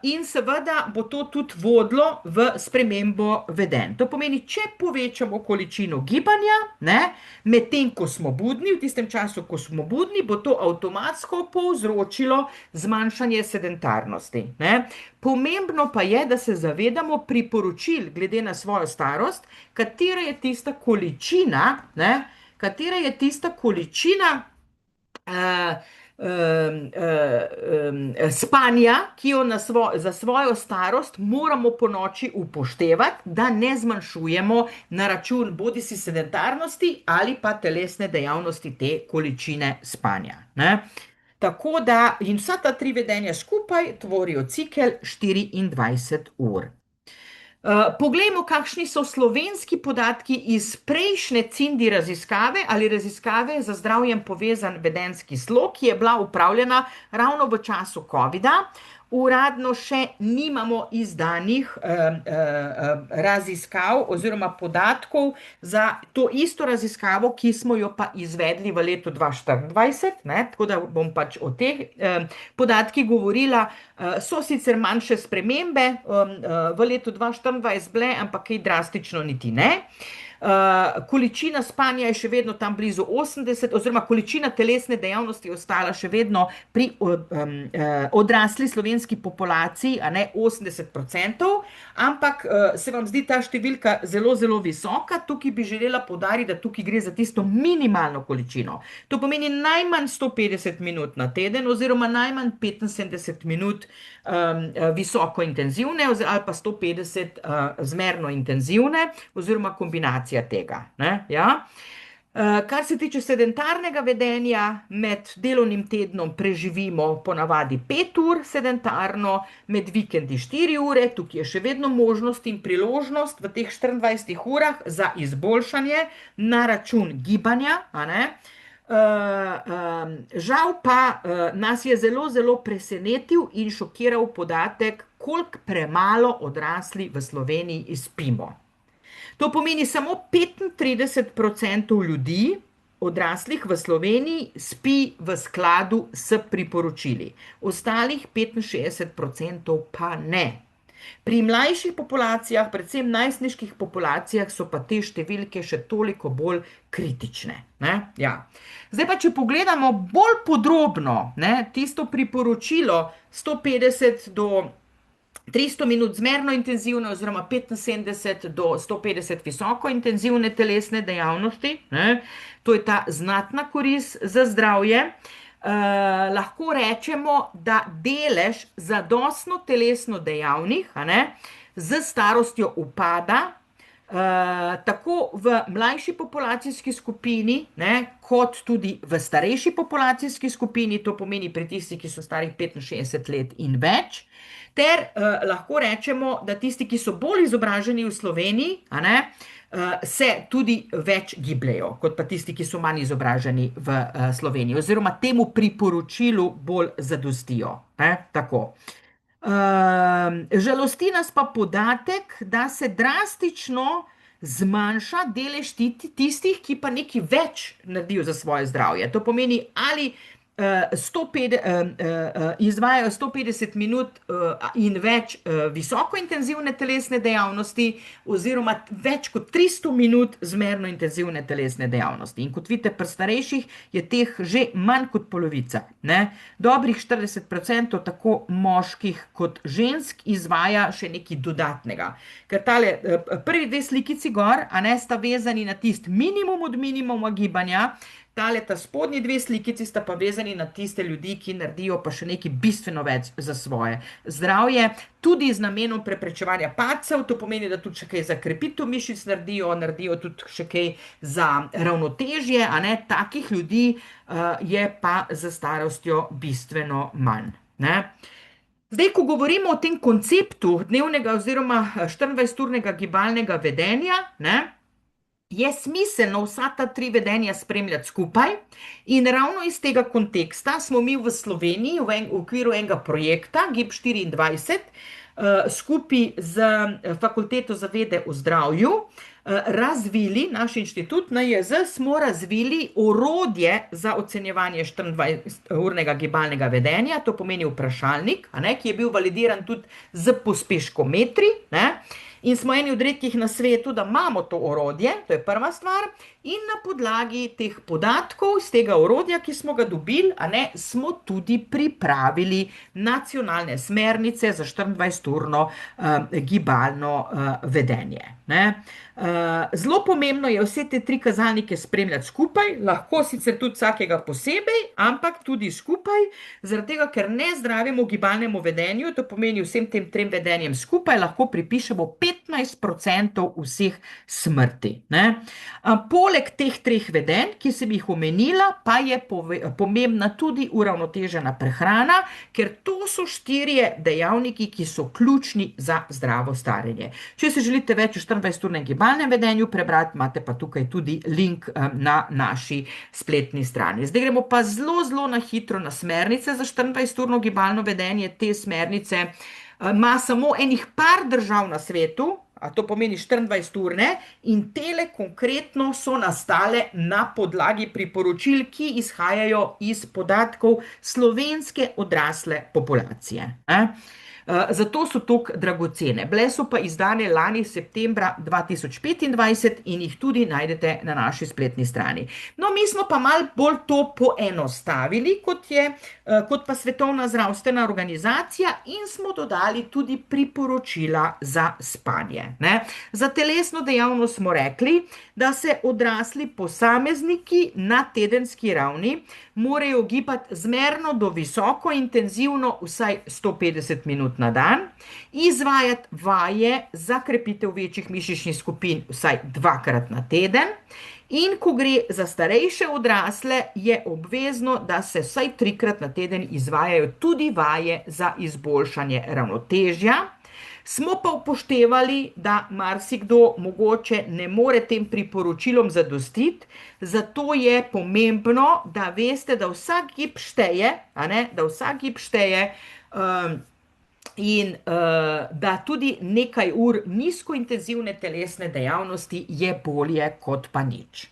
In seveda bo to tudi vodilo v spremembo vedenj. To pomeni, če povečamo količino gibanja, medtem ko smo budni, v tistem času, ko smo budni, bo to avtomatsko povzročilo zmanjšanje sedentarnosti. Pomembno pa je, da se zavedamo priporočil glede na svojo starost, katera je tista količina spanja, ki jo za svojo starost moramo po noči upoštevati, da ne zmanjšujemo na račun bodisi sedentarnosti ali pa telesne dejavnosti te količine spanja. Tako da in vsa ta 3 vedenja skupaj tvorijo cikel 24 ur. Poglejmo, kakšni so slovenski podatki iz prejšnje Cindi raziskave ali raziskave za zdravjem povezan vedenjski slog, ki je bila opravljena ravno v času covida. Uradno še nimamo izdanih raziskav oziroma podatkov za to isto raziskavo, ki smo jo pa izvedli v letu 2024, tako da bom pač o teh podatkih govorila. So sicer manjše spremembe v letu 2024 bile, ampak kaj drastično niti ne. Količina spanja je še vedno tam blizu 80, oziroma količina telesne dejavnosti je ostala še vedno pri odrasli slovenski populaciji, a ne 80%, ampak se vam zdi ta številka zelo, zelo visoka. Tukaj bi želela poudariti, da tukaj gre za tisto minimalno količino. To pomeni najmanj 150 minut na teden oziroma najmanj 75 minut visoko intenzivne ali pa 150 zmerno intenzivne oziroma kombinacija tega. Ja? Kar se tiče sedentarnega vedenja, med delovnim tednom preživimo ponavadi 5 ur sedentarno, med vikendi 4 ure, tukaj je še vedno možnost in priložnost v teh 24 urah za izboljšanje na račun gibanja, a ne? Žal pa nas je zelo, zelo presenetil in šokiral podatek, koliko premalo odrasli v Sloveniji spimo. To pomeni, samo 35% ljudi, odraslih v Sloveniji, spi v skladu s priporočili. Ostalih 65% pa ne. Pri mlajših populacijah, predvsem najstniških populacijah, so pa te številke še toliko bolj kritične. Ne? Ja. Zdaj pa, če pogledamo bolj podrobno, ne, tisto priporočilo 150 do 300 minut zmerno intenzivne oziroma 75 do 150 visoko intenzivne telesne dejavnosti, ne? To je ta znatna korist za zdravje. Lahko rečemo, da delež zadostno telesno dejavnih, a ne, z starostjo upada, tako v mlajši populacijski skupini, ne, kot tudi v starejši populacijski skupini, to pomeni pri tistih, ki so starih 65 let in več. Ter lahko rečemo, da tisti, ki so bolj izobraženi v Sloveniji, a ne, se tudi več gibljejo, kot pa tisti, ki so manj izobraženi v Sloveniji, oziroma temu priporočilu bolj zadostijo. Tako. Žalosti nas pa podatek, da se drastično zmanjša delež tistih, ki pa nekaj več naredijo za svoje zdravje. To pomeni, ali izvajajo 150 minut in več visoko intenzivne telesne dejavnosti oziroma več kot 300 minut zmerno intenzivne telesne dejavnosti. In kot vidite, pri starejših je teh že manj kot polovica. Ne? Dobrih 40% tako moških kot žensk izvaja še nekaj dodatnega. Ker tale prvi dve slikici gor, a ne, sta vezani na tist minimum od minimuma gibanja. Ta spodnji dve slikici sta pa vezani na tiste ljudi, ki naredijo pa še nekaj bistveno več za svoje zdravje, tudi z namenom preprečevanja padcev, to pomeni, da tudi še kaj za krepitev mišic naredijo tudi še kaj za ravnotežje, a ne, takih ljudi je pa za starostjo bistveno manj. Ne? Zdaj, ko govorimo o tem konceptu dnevnega oziroma 24-urnega gibalnega vedenja, ne, je smiselno vsa ta tri vedenja spremljati skupaj in ravno iz tega konteksta smo mi v Sloveniji v okviru enega projekta GIB24 skupaj z Fakulteto za vede o zdravju razvili, naš inštitut NIJZ, smo razvili orodje za ocenjevanje 24-urnega gibalnega vedenja, to pomeni vprašalnik, a ne, ki je bil validiran tudi z pospeškometri, ne. In smo eni od redkih na svetu, da imamo to orodje, to je prva stvar, in na podlagi teh podatkov iz tega orodja, ki smo ga dobili, a ne, smo tudi pripravili nacionalne smernice za 24-urno gibalno vedenje. Ne? Zelo pomembno je vse te tri kazalnike spremljati skupaj, lahko sicer tudi vsakega posebej, ampak tudi skupaj, zaradi tega, ker nezdravemu gibalnemu vedenju, to pomeni vsem tem trem vedenjem skupaj, lahko pripišemo 15% vseh smrti. Ne? Poleg teh treh vedenj, ki sem jih omenila, pa je pomembna tudi uravnotežena prehrana, ker to so 4 dejavniki, ki so ključni za zdravo staranje. Če se želite več o 24-urnem gibalnem vedenju prebrati, imate pa tukaj tudi link na naši spletni strani. Zdaj gremo pa zelo, zelo na hitro na smernice za 24-urno gibalno vedenje. Te smernice ima samo enih par držav na svetu, a to pomeni 24-urne, in tele konkretno so nastale na podlagi priporočil, ki izhajajo iz podatkov slovenske odrasle populacije. Zato so tako dragocene. Bile so pa izdane lani septembra 2025 in jih tudi najdete na naši spletni strani. No, mi smo pa malo bolj to poenostavili, kot pa Svetovna zdravstvena organizacija, in smo dodali tudi priporočila za spanje. Ne? Za telesno dejavnost smo rekli, da se odrasli posamezniki na tedenski ravni morajo gibati zmerno do visoko intenzivno vsaj 150 minut na dan, izvajati vaje za krepitev večjih mišičnih skupin vsaj 2-krat na teden In ko gre za starejše odrasle, je obvezno, da se vsaj 3-krat na teden izvajajo tudi vaje za izboljšanje ravnotežja. Smo pa upoštevali, da marsikdo mogoče ne more tem priporočilom zadostiti, zato je pomembno, da veste, da vsak gib šteje, a ne, da vsak gib šteje, in da tudi nekaj ur nizkointenzivne telesne dejavnosti je bolje kot pa nič.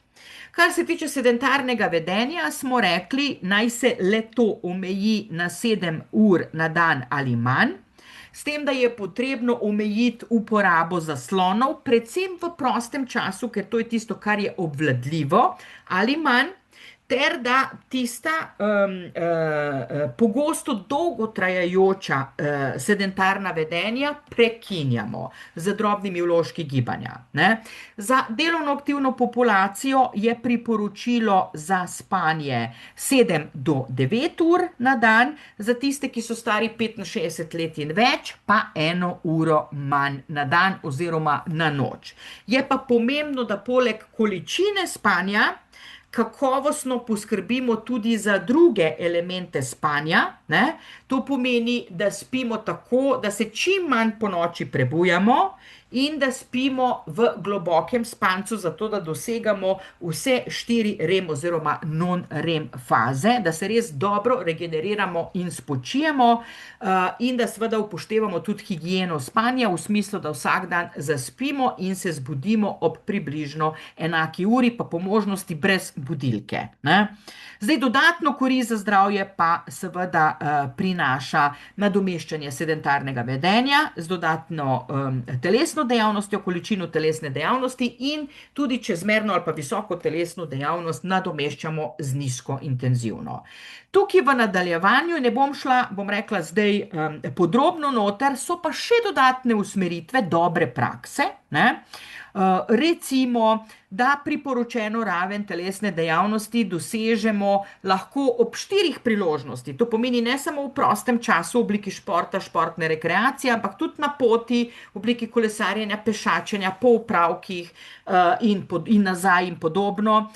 Kar se tiče sedentarnega vedenja, smo rekli, naj se le to omeji na 7 ur na dan ali manj, s tem, da je potrebno omejiti uporabo zaslonov, predvsem v prostem času, ker to je tisto, kar je obvladljivo ali manj, ter da tista pogosto dolgotrajajoča sedentarna vedenja prekinjamo z drobnimi vložki gibanja. Ne? Za delovno aktivno populacijo je priporočilo za spanje 7 do 9 ur na dan, za tiste, ki so stari 65 let in več, pa 1 uro manj na dan oziroma na noč. Je pa pomembno, da poleg količine spanja kakovostno poskrbimo tudi za druge elemente spanja, ne? To pomeni, da spimo tako, da se čim manj po noči prebujamo in da spimo v globokem spancu, zato da dosegamo vse 4 REM oziroma non-REM faze, da se res dobro regeneriramo in spočijemo, in da seveda upoštevamo tudi higieno spanja v smislu, da vsak dan zaspimo in se zbudimo ob približno enaki uri, pa po možnosti brez budilke. Ne? Zdaj, dodatno korist za zdravje pa seveda prinaša nadomeščanje sedentarnega vedenja z dodatno telesno dejavnostjo, količino telesne dejavnosti in tudi čezmerno ali pa visoko telesno dejavnost nadomeščamo z nizko intenzivno. Tukaj v nadaljevanju ne bom šla, bom rekla zdaj podrobno noter, so pa še dodatne usmeritve dobre prakse, ne? Recimo, da priporočeno raven telesne dejavnosti dosežemo lahko ob 4 priložnosti. To pomeni ne samo v prostem času v obliki športa, športne rekreacije, ampak tudi na poti v obliki kolesarjenja, pešačenja, po opravkih in nazaj in podobno.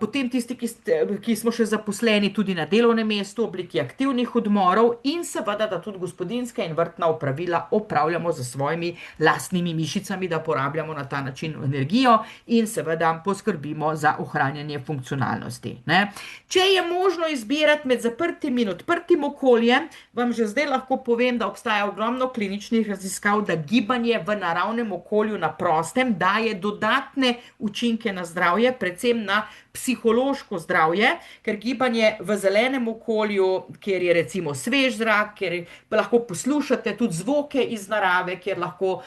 Potem tisti, ki smo še zaposleni tudi na delovnem mestu v obliki aktivnih odmorov in seveda, da tudi gospodinjska in vrtna opravila opravljamo z svojimi lastnimi mišicami, da porabljamo na ta način energijo in seveda poskrbimo za ohranjanje funkcionalnosti. Ne? Če je možno izbirati med zaprtim in odprtim okoljem, vam že zdaj lahko povem, da obstaja ogromno kliničnih raziskav, da gibanje v naravnem okolju na prostem daje dodatne učinke na zdravje, predvsem na psihološko zdravje, ker gibanje v zelenem okolju, kjer je recimo svež zrak, kjer lahko poslušate tudi zvoke iz narave, kjer lahko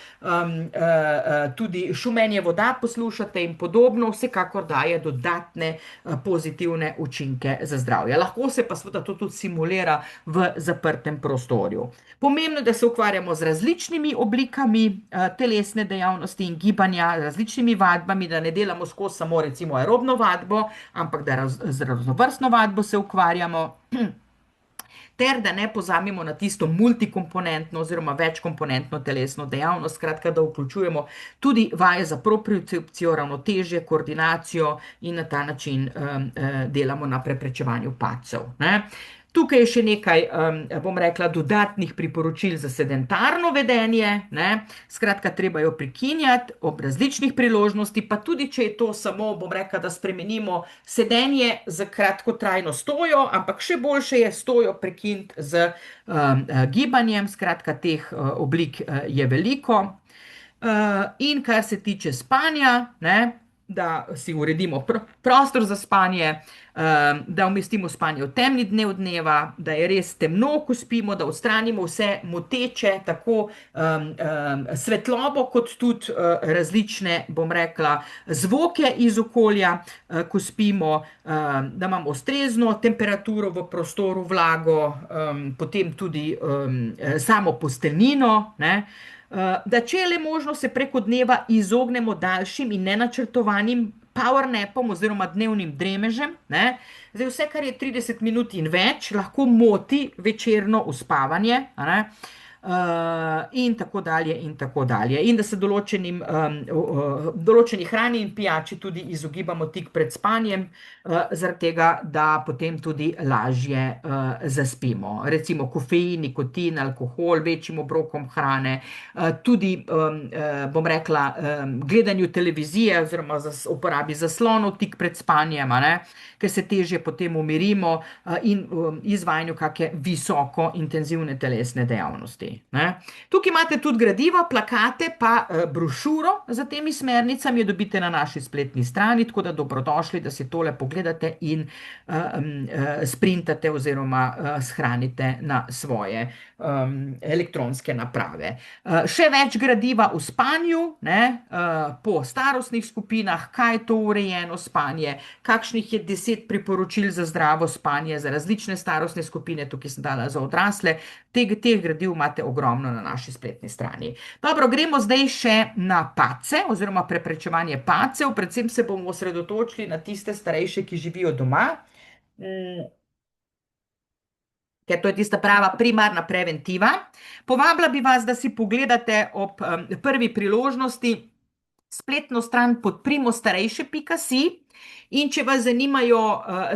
tudi šumenje voda poslušate in podobno, vsekakor daje dodatne pozitivne učinke za zdravje. Lahko se pa seveda to tudi simulira v zaprtem prostorju. Pomembno je, da se ukvarjamo z različnimi oblikami telesne dejavnosti in gibanja, različnimi vadbami, da ne delamo skozi samo recimo aerobno vadbo, ampak da z raznovrstno vadbo se ukvarjamo, ter da ne pozabimo na tisto multikomponentno oziroma večkomponentno telesno dejavnost, skratka, da vključujemo tudi vaje za propriocepcijo, ravnotežje, koordinacijo in na ta način delamo na preprečevanju padcev. Ne? Tukaj je še nekaj, bom rekla, dodatnih priporočil za sedentarno vedenje, ne? Skratka, treba jo prekinjati ob različnih priložnosti, pa tudi, če je to samo, bom rekla, da spremenimo sedenje z kratkotrajno stojo, ampak še boljše je stojo prekiniti z gibanjem, skratka, teh oblik je veliko. In kar se tiče spanja, ne? Da si uredimo prostor za spanje, da umestimo spanje v temni del dneva, da je res temno, ko spimo, da odstranimo vse moteče, tako svetlobo, kot tudi različne, bom rekla, zvoke iz okolja, ko spimo, da imamo ustrezno temperaturo v prostoru, vlago, potem tudi samo posteljnino, ne? Da če je le možno, se preko dneva izognemo daljšim in nenačrtovanim powernapom oziroma dnevnim dremežem. Ne? Zdaj, vse, kar je 30 minut in več, lahko moti večerno uspavanje. Ne? in tako dalje, in tako dalje. In da se določeni hrani in pijači tudi izogibamo tik pred spanjem, zaradi tega, da potem tudi lažje zaspimo. Recimo kofein, nikotin, alkohol, večjim obrokom hrane, tudi, bom rekla, gledanju televizije oziroma uporabi zaslonov tik pred spanjem, a ne, ker se težje potem umirimo, in izvajanju kakšne visoko intenzivne telesne dejavnosti, ne. Tukaj imate tudi gradiva, plakate, pa brošuro za temi smernicami, jo dobite na naši spletni strani, tako da dobrodošli, da si tole pogledate in sprintate oziroma shranite na svoje elektronske naprave. Še več gradiva v spanju, ne, po starostnih skupinah, kaj je to urejeno spanje, kakšnih je 10 priporočil za zdravo spanje za različne starostne skupine, tukaj sem dala za odrasle, teh gradiv imate ogromno na naši spletni strani. Dobro, gremo zdaj še na padce oziroma preprečevanje padcev, predvsem se bomo osredotočili na tiste starejše, ki živijo doma, ker to je tista prava primarna preventiva. Povabila bi vas, da si pogledate ob prvi priložnosti spletno stran podprimo-starejše.si, in če vas zanimajo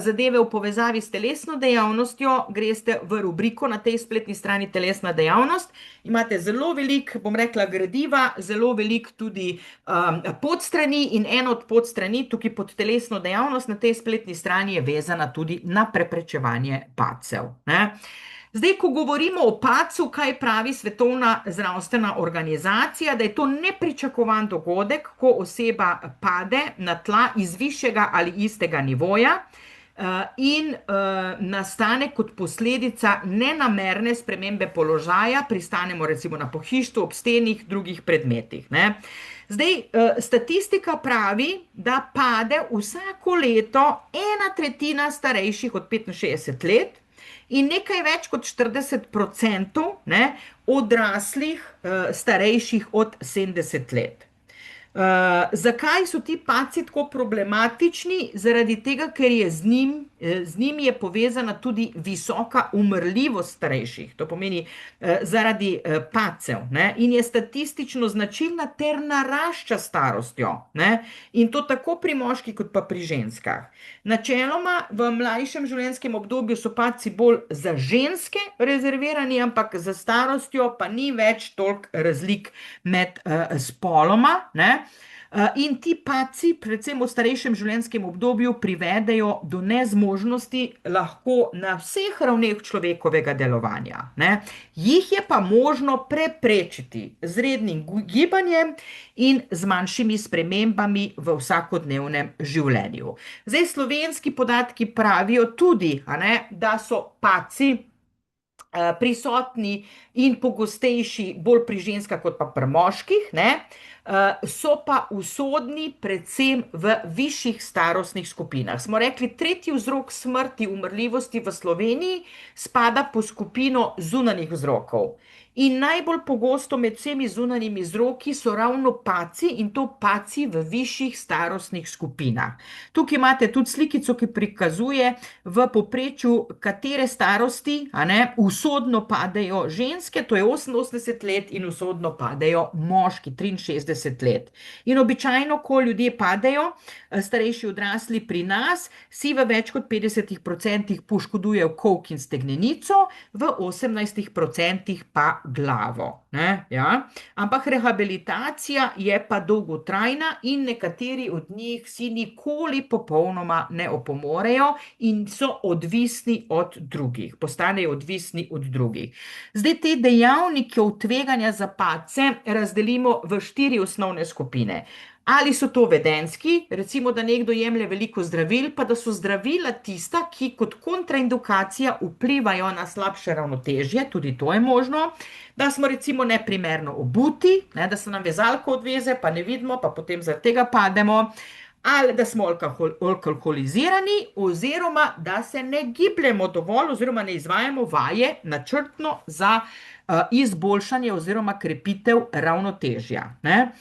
zadeve v povezavi s telesno dejavnostjo, greste v rubriko na tej spletni strani Telesna dejavnost. Imate zelo veliko, bom rekla, gradiva, zelo veliko tudi podstrani, in eno od podstrani tukaj pod telesno dejavnost na tej spletni strani je vezana tudi na preprečevanje padcev, ne. Zdaj, ko govorimo o padcu, kaj pravi Svetovna zdravstvena organizacija, da je to nepričakovan dogodek, ko oseba pade na tla iz višjega ali istega nivoja, in nastane kot posledica nenamerne spremembe položaja, pristanemo recimo na pohištvu, ob stenih, drugih predmetih, ne. Zdaj, statistika pravi, da pade vsako leto 1/3 starejših od 65 let, in nekaj več kot 40%, ne, odraslih starejših od 70 let. Zakaj so ti padci tako problematični? Zaradi tega, ker je z njimi je povezana tudi visoka umrljivost starejših, to pomeni zaradi padcev, ne, in je statistično značilna ter narašča s starostjo, ne, in to tako pri moških kot pa pri ženskah. Načeloma v mlajšem življenjskem obdobju so padci bolj za ženske rezervirani, ampak za starostjo pa ni več toliko razlik med spoloma, ne. In ti padci, predvsem v starejšem življenjskem obdobju, privedejo do nezmožnosti lahko na vseh ravneh človekovega delovanja, ne. Jih je pa možno preprečiti z rednim gibanjem in z manjšimi spremembami v vsakodnevnem življenju. Zdaj, slovenski podatki pravijo tudi, a ne, da so padci prisotni in pogostejši bolj pri ženskah kot pa pri moških, ne. So pa usodni predvsem v višjih starostnih skupinah. Smo rekli, tretji vzrok smrti, umrljivosti v Sloveniji spada po skupino zunanjih vzrokov. In najbolj pogosto med vsemi zunanjimi vzroki so ravno padci, in to padci v višjih starostnih skupinah. Tukaj imate tudi slikico, ki prikazuje v povprečju, katere starosti, a ne, usodno padejo ženske, to je 88 let, in usodno padejo moški, 63 let. In običajno, ko ljudje padejo, starejši odrasli pri nas, si v več kot 50% poškodujejo kolk in stegnenico, v 18% pa glavo, ne, ja. Ampak rehabilitacija je pa dolgotrajna in nekateri od njih si nikoli popolnoma ne opomorejo in so odvisni od drugih, postanejo odvisni od drugih. Zdaj, te dejavnike tveganja za padce razdelimo v 4 osnovne skupine. Ali so to vedenjski, recimo, da nekdo jemlje veliko zdravil, pa da so zdravila tista, ki kot kontraindikacija vplivajo na slabše ravnotežje, tudi to je možno, da smo recimo neprimerno obuti, ne, da se nam vezalka odveze, pa ne vidimo, pa potem zaradi tega pademo, ali da smo alkoholizirani, oziroma da se ne gibljemo dovolj oziroma ne izvajamo vaje načrtno za izboljšanje oziroma krepitev ravnotežja, ne.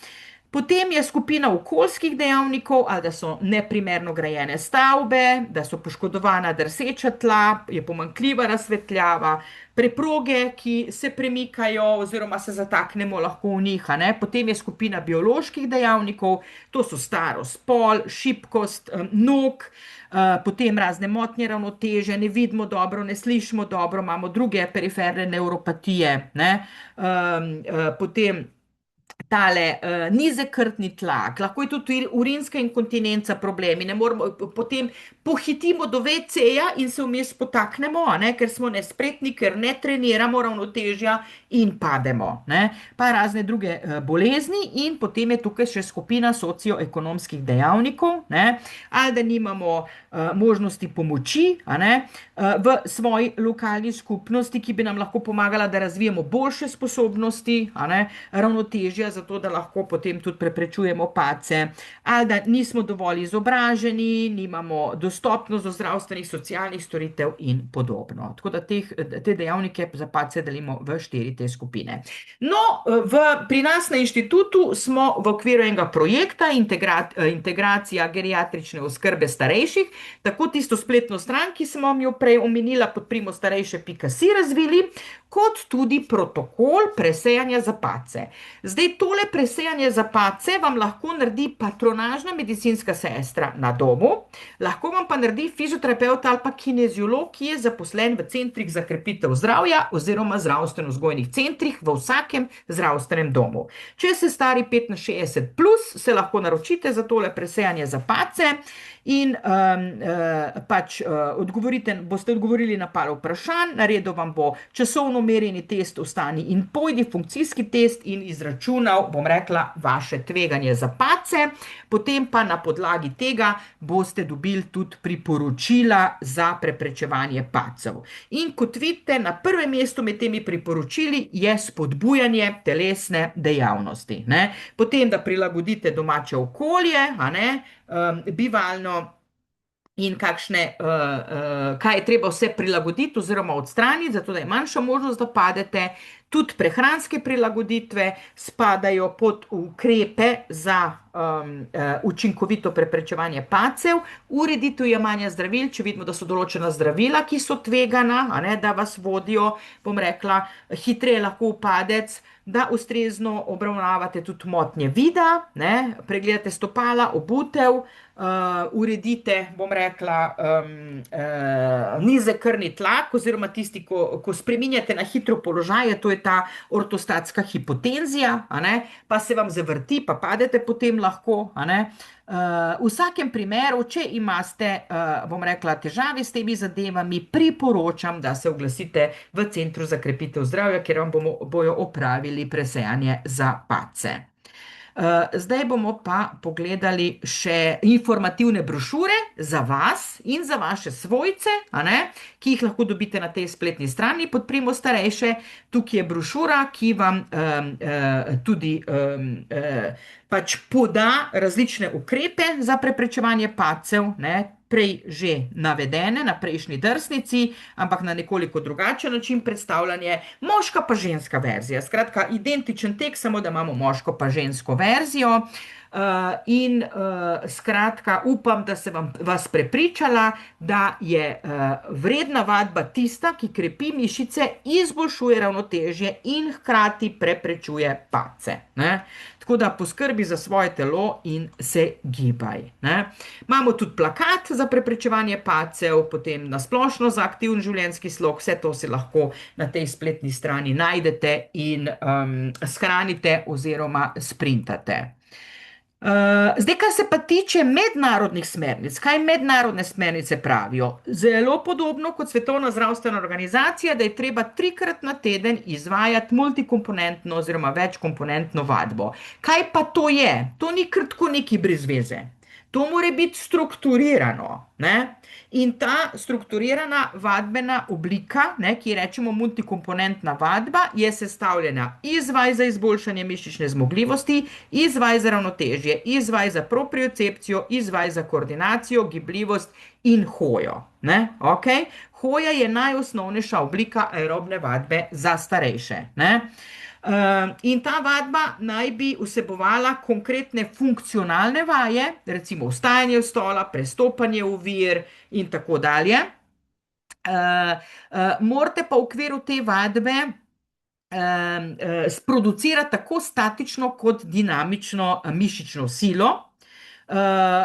Potem je skupina okoljskih dejavnikov, ali da so neprimerno grajene stavbe, da so poškodovana drseča tla, je pomanjkljiva razsvetljava, preproge, ki se premikajo oziroma se zataknemo lahko v njih. A ne. Potem je skupina bioloških dejavnikov, to so starost, spol, šibkost nog, potem razne motnje ravnoteže, ne vidimo dobro, ne slišimo dobro, imamo druge periferne nevropatije, ne. Potem tale nizek krvni tlak, lahko je tudi urinska inkontinenca problemi, ne moremo, potem pohitimo do WC-ja in se vmes potaknemo, a ne, ker smo nespretni, ker ne treniramo ravnotežja in pademo, ne, pa razne druge bolezni in potem je tukaj še skupina socioekonomskih dejavnikov, ne, ali da nimamo možnosti pomoči, a ne, v svoji lokalni skupnosti, ki bi nam lahko pomagala, da razvijemo boljše sposobnosti, a ne, ravnotežja, zato da lahko potem tudi preprečujemo padce, ali da nismo dovolj izobraženi, nimamo dostopnost do zdravstvenih, socialnih storitev in podobno. Tako da te dejavnike za padce delimo v 4 te skupine. No, pri nas na inštitutu smo v okviru enega projekta integracija geriatrične oskrbe starejših, tako tisto spletno stran, ki sem vam jo prej omenila, podprimostarejše.si razvili, kot tudi protokol presejanja za padce. Zdaj, tole presejanje za padce vam lahko naredi patronažna medicinska sestra na domu, lahko vam pa naredi fizioterapevt ali pa kineziolog, ki je zaposlen v centrih za krepitev zdravja oziroma zdravstveno-vzgojnih centrih v vsakem zdravstvenem domu. Če ste stari 65 plus, se lahko naročite za tole presejanje za padce in boste odgovorili na par vprašanj, naredil vam bo časovno merjeni test vstani in pojdi, funkcijski test in izračunal, bom rekla, vaše tveganje za padce, potem pa na podlagi tega boste dobili tudi priporočila za preprečevanje padcev. In kot vidite, na prvem mestu med temi priporočili je spodbujanje telesne dejavnosti, ne. Potem, da prilagodite domače okolje, a ne, bivalno in kaj je treba vse prilagoditi oziroma odstraniti, zato da je manjša možnost, da padete. Tudi prehranske prilagoditve spadajo pod ukrepe za učinkovito preprečevanje padcev, ureditev jemanja zdravil, če vidimo, da so določena zdravila, ki so tvegana, a ne, da vas vodijo, bom rekla, hitreje lahko v padec, da ustrezno obravnavate tudi motnje vida, ne, pregledate stopala, obutev, uredite, bom rekla, nizek krvni tlak oziroma tisti, ko spreminjate na hitro položaje, to je ta ortostatska hipotenzija, a ne, pa se vam zavrti, pa padete potem lahko, a ne. V vsakem primeru, če imate, bom rekla, težave s temi zadevami, priporočam, da se oglasite v Centru za krepitev zdravja, kjer vam bojo opravili presejanje za padce. Zdaj bomo pa pogledali še informativne brošure za vas in za vaše svojce, a ne, ki jih lahko dobite na tej spletni strani Podprimo starejše. Tukaj je brošura, ki vam tudi pač poda različne ukrepe za preprečevanje padcev, ne, prej že navedene na prejšnji drsnici, ampak na nekoliko drugačen način predstavljanje, moška pa ženska verzija. Skratka, identičen tekst, samo da imamo moško pa žensko verzijo. Skratka, upam, da se vas prepričala, da je vredna vadba tista, ki krepi mišice, izboljšuje ravnotežje in hkrati preprečuje padce, ne. Tako da poskrbi za svoje telo in se gibaj, ne. Imamo tudi plakat za preprečevanje padcev, potem na splošno za aktiven življenjski slog, vse to si lahko na tej spletni strani najdete in shranite oziroma sprintate. Zdaj, kar se pa tiče mednarodnih smernic, kaj mednarodne smernice pravijo? Zelo podobno kot Svetovna zdravstvena organizacija, da je treba 3-krat na teden izvajati multikomponentno oziroma večkomponentno vadbo. Kaj pa to je? To ni kar tako neki brez veze. To mora biti strukturirano, ne? In ta strukturirana vadbena oblika, ne, ki rečemo multikomponentna vadba, je sestavljena iz vaj za izboljšanje mišične zmogljivosti, iz vaj za ravnotežje, iz vaj za propriocepcijo, iz vaj za koordinacijo, gibljivost in hojo, ne, Hoja je najosnovnejša oblika aerobne vadbe za starejše, ne. In ta vadba naj bi vsebovala konkretne funkcionalne vaje, recimo vstajanje v stola, prestopanje ovir in tako dalje. Morate pa v okviru te vadbe sproducirati tako statično kot dinamično mišično silo.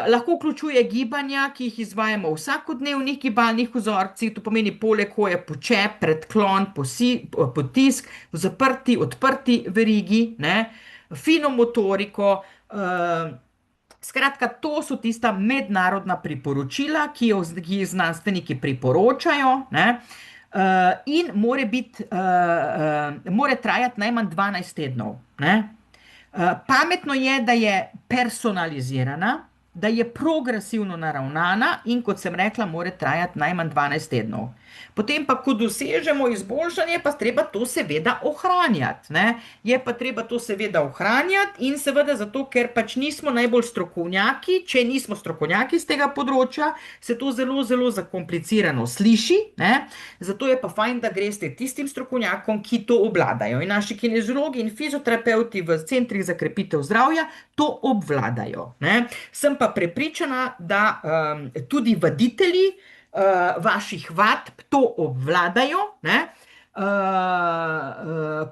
Lahko vključuje gibanja, ki jih izvajamo v vsakodnevnih gibalnih vzorcih, to pomeni poleg hoje počep, predklon, potisk, v zaprti, odprti verigi, ne, fino motoriko. Skratka, to so tista mednarodna priporočila, ki jih znanstveniki priporočajo, ne, in more trajati najmanj 12 tednov, ne. Pametno je, da je personalizirana, da je progresivno naravnana in, kot sem rekla, mora trajati najmanj 12 tednov. Potem pa, ko dosežemo izboljšanje, pa treba to seveda ohranjati, ne. Je pa treba to seveda ohranjati in seveda zato, ker pač nismo najbolj strokovnjaki, če nismo strokovnjaki z tega področja, se to zelo, zelo zakomplicirano sliši, ne. Zato je pa fajn, da greste tistim strokovnjakom, ki to obvladajo. In naši kineziologi in fizioterapeuti v centrih za krepitev zdravja to obvladajo, ne. Sem pa prepričana, da tudi vaditelji vaših vadb to obvladajo, ne.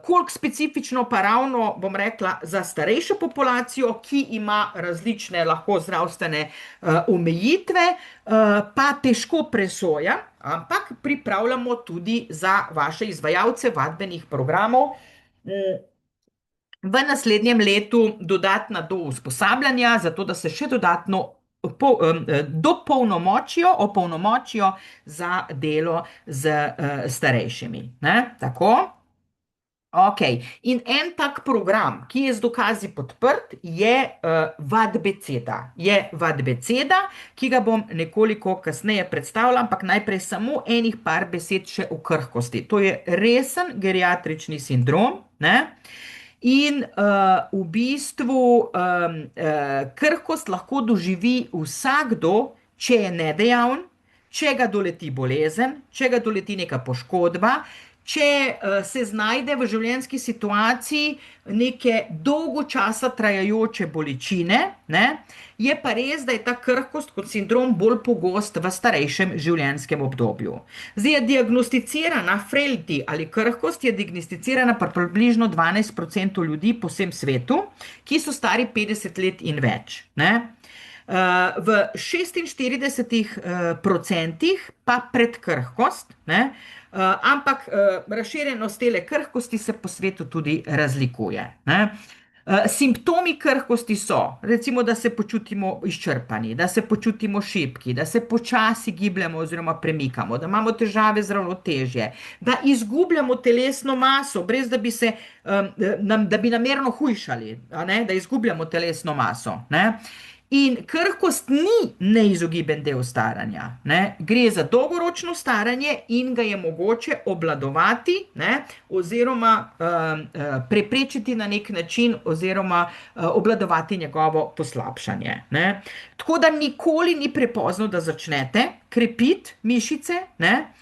Koliko specifično pa ravno, bom rekla, za starejšo populacijo, ki ima različne lahko zdravstvene omejitve, pa težko presoja, ampak pripravljamo tudi za vaše izvajalce vadbenih programov v naslednjem letu dodatna usposabljanja, zato da se še dodatno opolnomočijo za delo z starejšimi. Ne? Tako? Ok. In en tak program, ki je z dokazi podprt, je vadbeceda. Je vadbeceda, ki ga bom nekoliko kasneje predstavila, ampak najprej samo enih par besed še o krhkosti. To je resen geriatrični sindrom, ne? In v bistvu krhkost lahko doživi vsakdo, če je nedejaven, če ga doleti bolezen, če ga doleti neka poškodba, če se znajde v življenjski situaciji neke dolgo časa trajajoče bolečine, ne? Je pa res, da je ta krhkost kot sindrom bolj pogost v starejšem življenjskem obdobju. Zdaj je diagnosticirana frailty ali krhkost je diagnosticirana pri približno 12% ljudi po vsem svetu, ki so stari 50 let in več, ne? V 46% pa predkrhkost, ne? Ampak razširjenost tele krhkosti se po svetu tudi razlikuje, ne? Simptomi krhkosti so, recimo, da se počutimo izčrpani, da se počutimo šibki, da se počasi gibljemo oziroma premikamo, da imamo težave z ravnotežjem, da izgubljamo telesno maso, brez da bi da bi namerno hujšali, a ne, da izgubljamo telesno maso, ne. In krhkost ni neizogiben del staranja, ne. Gre za dolgoročno staranje in ga je mogoče obvladovati, ne, oziroma preprečiti na nek način oziroma obvladovati njegovo poslabšanje, ne. Tako da nikoli ni prepozno, da začnete krepiti mišice, ne.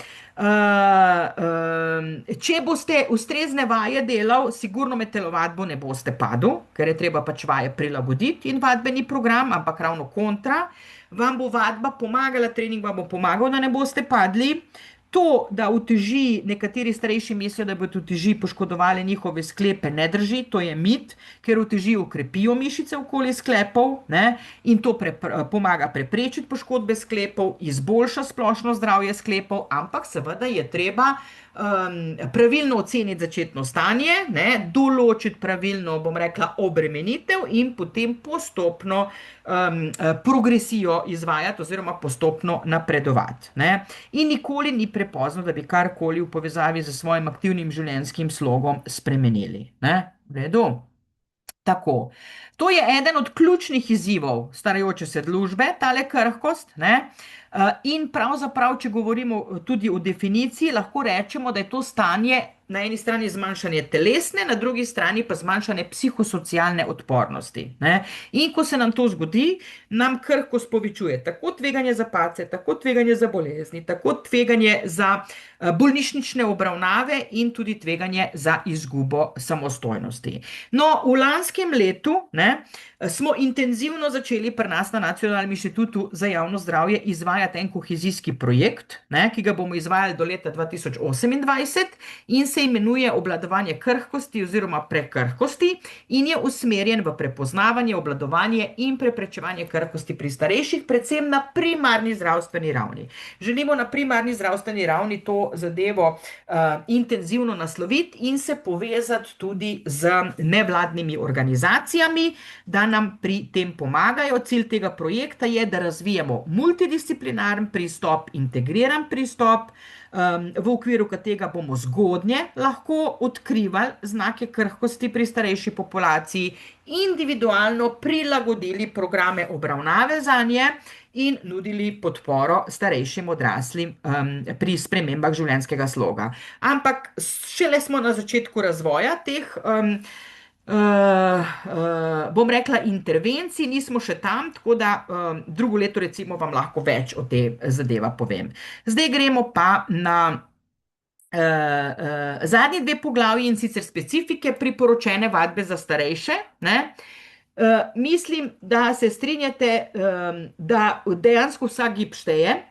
Če boste ustrezne vaje delal, sigurno med telovadbo ne boste padel, ker je treba pač vaje prilagoditi in vadbeni program, ampak ravno kontra, vam bo vadba pomagala, trening vam bo pomagal, da ne boste padli. To, da uteži, nekateri starejši mislijo, da bodo uteži poškodovali njihove sklepe, ne drži, to je mit, ker uteži ukrepijo mišice okoli sklepov, ne, in to pomaga preprečiti poškodbe sklepov, izboljša splošno zdravje sklepov, ampak seveda je treba pravilno oceniti začetno stanje, ne, določiti pravilno, bom rekla, obremenitev in potem postopno progresijo izvajati oziroma postopno napredovati, ne. In nikoli ni prepozno, da bi karkoli v povezavi z svojim aktivnim življenjskim slogom spremenili, ne. V redu? Tako. To je eden od ključnih izzivov starajoče se družbe, tale krhkost, ne? In pravzaprav, če govorimo tudi o definiciji, lahko rečemo, da je to stanje na eni strani zmanjšanje telesne, na drugi strani pa zmanjšanje psihosocialne odpornosti, ne? In ko se nam to zgodi, nam krhkost povečuje tako tveganje za padce, tako tveganje za bolezni, tako tveganje za bolnišnične obravnave in tudi tveganje za izgubo samostojnosti. No, v lanskem letu, ne, smo intenzivno začeli pri nas na Nacionalnem inštitutu za javno zdravje izvajati en kohezijski projekt, ne, ki ga bomo izvajali do leta 2028 in se imenuje obvladovanje krhkosti oziroma prekrhkosti in je usmerjen v prepoznavanje, obvladovanje in preprečevanje krhkosti pri starejših, predvsem na primarni zdravstveni ravni. Želimo na primarni zdravstveni ravni to zadevo intenzivno nasloviti in se povezati tudi z nevladnimi organizacijami, da nam pri tem pomagajo. Cilj tega projekta je, da razvijemo multidisciplinaren pristop, integriran pristop, v okviru katerega bomo zgodnje lahko odkrivali znake krhkosti pri starejši populaciji, individualno prilagodili programe obravnave zanje in nudili podporo starejšim odraslim pri spremembah življenjskega sloga. Ampak šele smo na začetku razvoja teh bom rekla, intervencij, nismo še tam, tako da drugo leto recimo vam lahko več o tej zadeva povem. Zdaj gremo pa na zadnji dve poglavji, in sicer specifike priporočene vadbe za starejše, ne. Mislim, da se strinjate, da dejansko vsak gib šteje,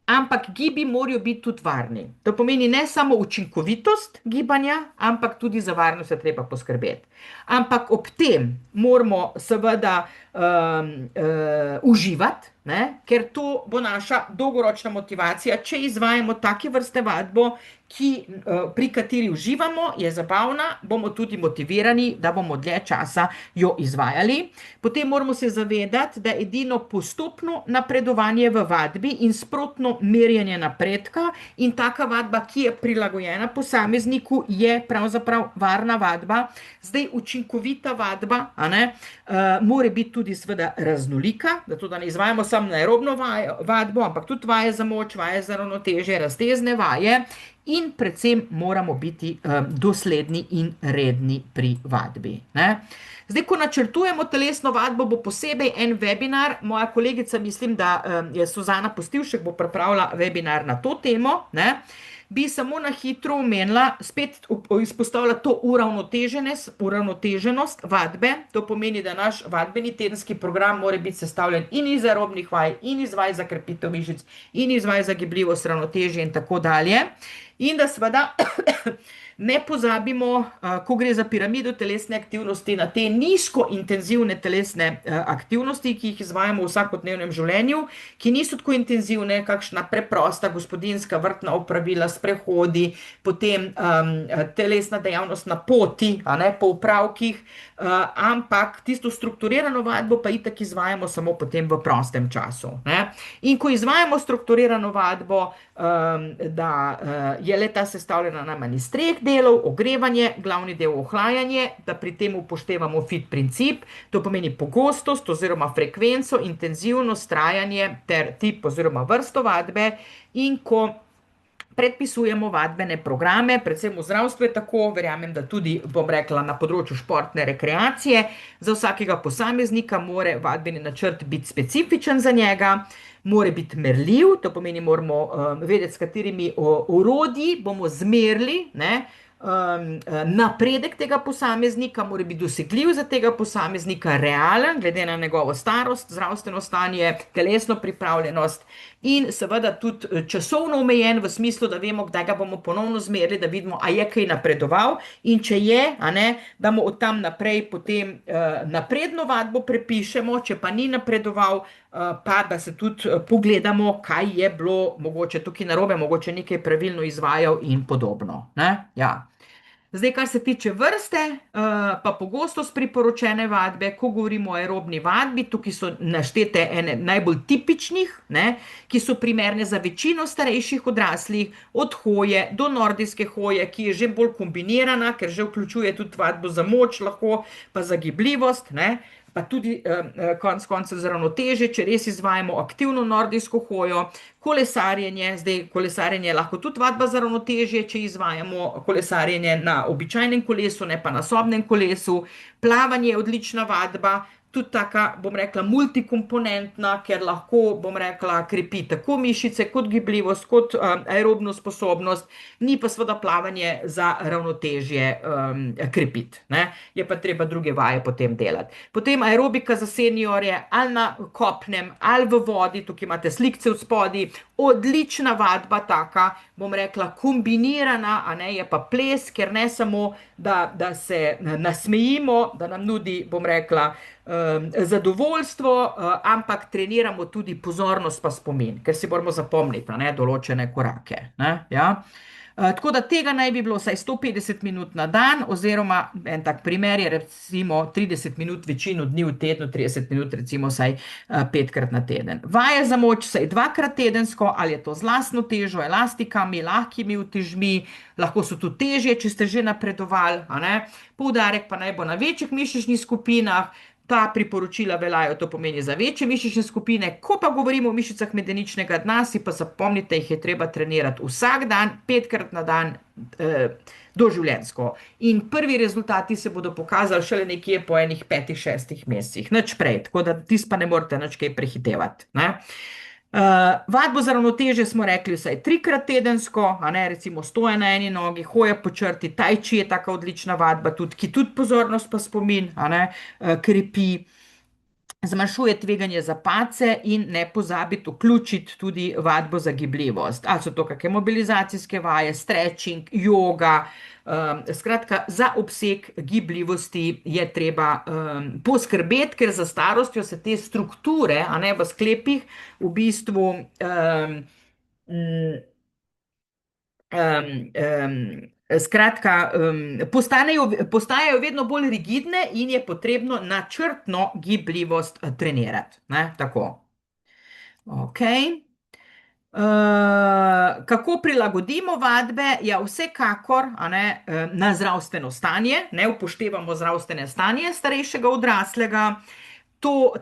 ampak gibi morajo biti tudi varni. To pomeni ne samo učinkovitost gibanja, ampak tudi za varnost je treba poskrbeti. Ampak ob tem moramo seveda uživati, ne? Ker to bo naša dolgoročna motivacija, če izvajamo take vrste vadbo, pri kateri uživamo, je zabavna, bomo tudi motivirani, da bomo dlje časa jo izvajali. Potem moramo se zavedati, da edino postopno napredovanje v vadbi in sprotno merjenje napredka in taka vadba, ki je prilagojena posamezniku, je pravzaprav varna vadba. Zdaj, učinkovita vadba, mora biti tudi seveda raznolika, zato da ne izvajamo samo aerobno vadbo, ampak tudi vaje za moč, vaje za ravnotežje, raztezne vaje. In predvsem moramo biti dosledni in redni pri vadbi, ne? Zdaj, ko načrtujemo telesno vadbo, bo posebej en webinar. Moja kolegica, mislim, da je Suzana Postivšek, bo pripravila webinar na to temo, ne? Bi samo na hitro omenila, spet izpostavila to uravnoteženost vadbe. To pomeni, da naš vadbeni tedenski program mora biti sestavljen in iz aerobnih vaj, in iz vaj za krepitev mišic, in iz vaj za gibljivost, ravnotežje in tako dalje. In da seveda ne pozabimo, ko gre za piramido telesne aktivnosti, na te nizkointenzivne telesne aktivnosti, ki jih izvajamo v vsakodnevnem življenju, ki niso tako intenzivne, kakšna preprosta gospodinjska vrtna opravila, sprehodi, potem telesna dejavnost na poti, po opravkih, ampak tisto strukturirano vadbo pa itak izvajamo samo potem v prostem času, ne? In ko izvajamo strukturirano vadbo, da je le-ta sestavljena najmanj iz treh delov, ogrevanje, glavni del ohlajanje, da pri tem upoštevamo FIT princip, to pomeni pogostost oziroma frekvenco, intenzivnost, trajanje ter tip oziroma vrsto vadbe. In ko predpisujemo vadbene programe, predvsem v zdravstvu je tako, verjamem, da tudi, bom rekla, na področju športne rekreacije, za vsakega posameznika mora vadbeni načrt biti specifičen za njega, mora biti merljiv, to pomeni, moramo vedeti, s katerimi orodji bomo zmerili, ne, napredek tega posameznika, mora biti dosegljiv za tega posameznika, realen, glede na njegovo starost, zdravstveno stanje, telesno pripravljenost in seveda tudi časovno omejen v smislu, da vemo, kdaj ga bomo ponovno zmerili, da vidimo, a je kaj napredoval, in če je, da mu od tam naprej potem napredno vadbo prepišemo, če pa ni napredoval, pa da se tudi pogledamo, kaj je bilo mogoče tukaj narobe, mogoče nekaj pravilno izvajal in podobno, ne? Ja. Zdaj, kar se tiče vrste, pa pogostost priporočene vadbe, ko govorimo o aerobni vadbi, tukaj so naštete ene najbolj tipičnih, ne, ki so primerne za večino starejših odraslih, od hoje do nordijske hoje, ki je že bolj kombinirana, ker že vključuje tudi vadbo za moč, lahko pa za gibljivost, ne. Pa tudi konec koncev za ravnotežje, če res izvajamo aktivno nordijsko hojo, kolesarjenje, zdaj kolesarjenje je lahko tudi vadba za ravnotežje, če izvajamo kolesarjenje na običajnem kolesu, ne pa na sobnem kolesu. Plavanje je odlična vadba, tudi taka, bom rekla, multikomponentna, ker lahko, bom rekla, krepi tako mišice, kot gibljivost, kot aerobno sposobnost, ni pa seveda plavanje za ravnotežje krepiti, ne. Je pa treba druge vaje potem delati. Potem aerobika za seniorje, ali na kopnem, ali v vodi, tukaj imate slikce v spodi, odlična vadba, taka, bom rekla, kombinirana, a ne, je pa ples, ker ne samo, da se nasmejimo, da nam nudi, bom rekla, zadovoljstvo, ampak treniramo tudi pozornost pa spomin, ker si moramo zapomniti, a ne, določene korake, ne, ja. Tako da tega naj bi bilo vsaj 150 minut na dan, oziroma en tak primer je recimo 30 minut večino dni v tednu, 30 minut recimo vsaj 5-krat na teden. Vaje za moč vsaj 2-krat tedensko, ali je to z lastno težo, elastikami, lahkimi utežmi, lahko so tudi težje, če ste že napredovali, a ne. Poudarek pa naj bo na večjih mišičnih skupinah. Ta priporočila veljajo, to pomeni za večje mišične skupine. Ko pa govorimo o mišicah medeničnega dna, si pa zapomnite, jih je treba trenirati vsak dan, 5-krat na dan, doživljenjsko. In prvi rezultati se bodo pokazali šele nekje po enih 5-6 mesecih, nič prej, tako da tisto pa ne morete nič kaj prehitevati, ne. Vadbo za ravnotežje smo rekli vsaj 3-krat tedensko, a ne, recimo stoja na eni nogi, hoja po črti, tai chi je taka odlična vadba, tudi, ki tudi pozornost pa spomin, a ne, krepi, zmanjšuje tveganje za padce in ne pozabiti vključiti tudi vadbo za gibljivost. Ali so to kakšne mobilizacijske vaje, stretching, joga, skratka, za obseg gibljivosti je treba poskrbeti, ker za starostjo se te strukture, a ne, v sklepih, v bistvu skratka, postajajo vedno bolj rigidne in je potrebno načrtno gibljivost trenirati, ne, tako. Okej. Kako prilagodimo vadbe? Ja, vsekakor, a ne, na zdravstveno stanje, ne upoštevamo zdravstvene stanje starejšega odraslega.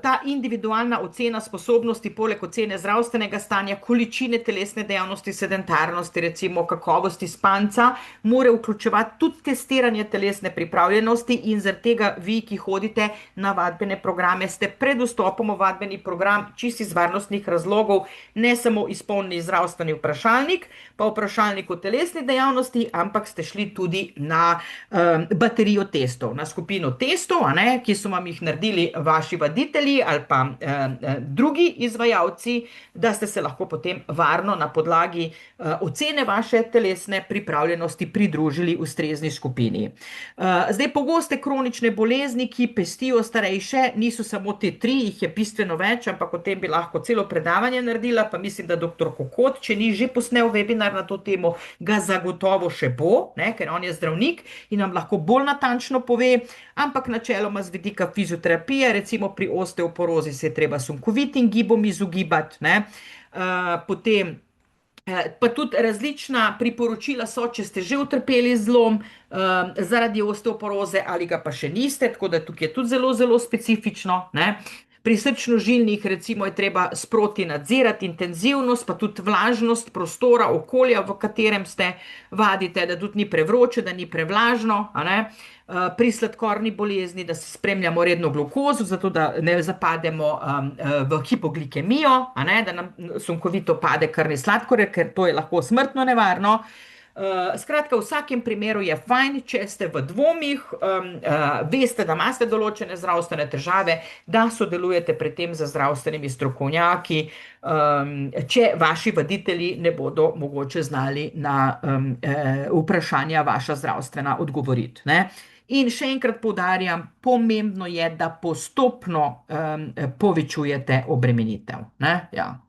Ta individualna ocena sposobnosti, poleg ocene zdravstvenega stanja, količine telesne dejavnosti, sedentarnosti, recimo kakovosti spanca, mora vključevati tudi testiranje telesne pripravljenosti in zaradi tega vi, ki hodite na vadbene programe, ste pred vstopom v vadbeni program čisto iz varnostnih razlogov ne samo izpolnili zdravstveni vprašalnik, pa vprašalnik o telesni dejavnosti, ampak ste šli tudi na baterijo testov, na skupino testov, a ne, ki so vam jih naredili vaši vaditelji ali pa drugi izvajalci, da ste se lahko potem varno na podlagi ocene vaše telesne pripravljenosti pridružili ustrezni skupini. Zdaj, pogoste kronične bolezni, ki pestijo starejše, niso samo te 3, jih je bistveno več, ampak o tem bi lahko celo predavanje naredila, pa mislim, da dr. Kokot, če ni že posnel webinar na to temo, ga zagotovo še bo, ne, ker on je zdravnik in nam lahko bolj natančno pove, ampak načeloma z vidika fizioterapije, recimo pri osteoporozi se je treba sunkovitim gibom izogibati, ne. Potem pa tudi različna priporočila so, če ste že utrpeli zlom zaradi osteoporoze ali ga pa še niste, tako da tukaj je tudi zelo, zelo specifično, ne. Pri srčno-žilnih recimo je treba sproti nadzirati intenzivnost, pa tudi vlažnost prostora, okolja, v katerem ste vadite, da tudi ni prevroče, da ni prevlažno, a ne. Pri sladkorni bolezni, da se spremljamo redno glukozo, zato da ne zapademo v hipoglikemijo, a ne, da nam sunkovito pade krvni sladkorje, ker to je lahko smrtno nevarno. Skratka, v vsakem primeru je fajn, če ste v dvomih, veste, da imate določene zdravstvene težave, da sodelujete pri tem z zdravstvenimi strokovnjaki, če vaši vaditelji ne bodo mogoče znali na vprašanja vaša zdravstvena odgovoriti, ne. In še enkrat poudarjam, pomembno je, da postopno povečujete obremenitev, ne, ja.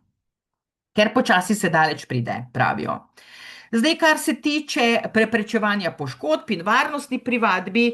Ker počasi se daleč pride, pravijo. Zdaj, kar se tiče preprečevanja poškodb in varnosti pri vadbi,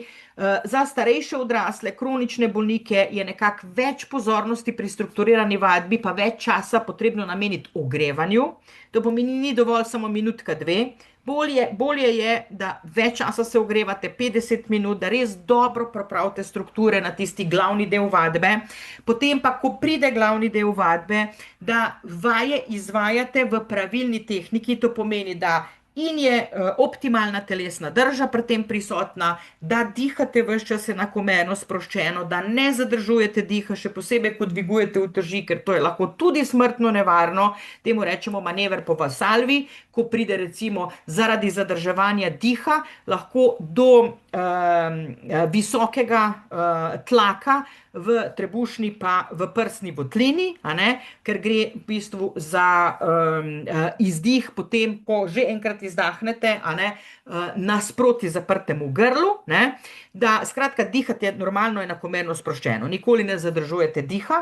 za starejše odrasle, kronične bolnike je nekako več pozornosti pri strukturirani vadbi, pa več časa potrebno nameniti ogrevanju. To pomeni, ni dovolj samo minutka, dve. Bolje je, da več časa se ogrevate, 50 minut, da res dobro pripravite strukture na tisti glavni del vadbe. Potem pa, ko pride glavni del vadbe, da vaje izvajate v pravilni tehniki, to pomeni, da in je optimalna telesna drža pri tem prisotna, da dihate ves čas enakomerno sproščeno, da ne zadržujete diha, še posebej, ko dvigujete uteži, ker to je lahko tudi smrtno nevarno. Temu rečemo manever po Valsalvi, ko pride recimo zaradi zadrževanja diha lahko do visokega tlaka v trebušni pa v prsni votlini, ker gre v bistvu za izdih, potem, ko že enkrat izdahnete, nasproti zaprtemu grlu, da skratka dihate normalno enakomerno sproščeno, nikoli ne zadržujete diha,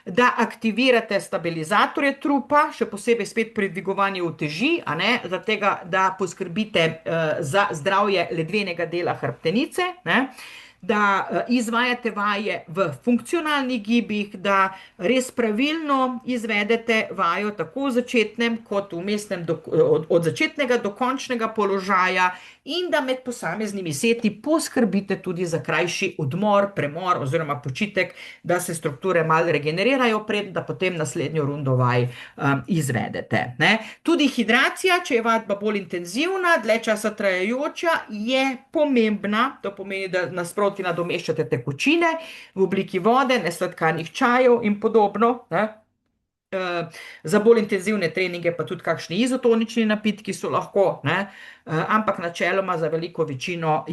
da aktivirate stabilizatorje trupa, še posebej spet pri dvigovanju uteži, zaradi tega, da poskrbite za zdravje ledvenega dela hrbtenice, da izvajate vaje v funkcionalnih gibih, da res pravilno izvedete vajo tako v začetnem kot v vmesnem, od začetnega do končnega položaja in da med posameznimi seti poskrbite tudi za krajši odmor, premor oziroma počitek, da se strukture malo regenerirajo, preden da potem naslednjo rundo vaj izvedete. Tudi hidracija, če je vadba bolj intenzivna, dlje časa trajajoča, je pomembna, to pomeni, da nasproti nadomeščate tekočine v obliki vode, nesladkanih čajev in podobno. Za bolj intenzivne treninge pa tudi kakšni izotonični napitki so lahko, ampak načeloma za veliko večino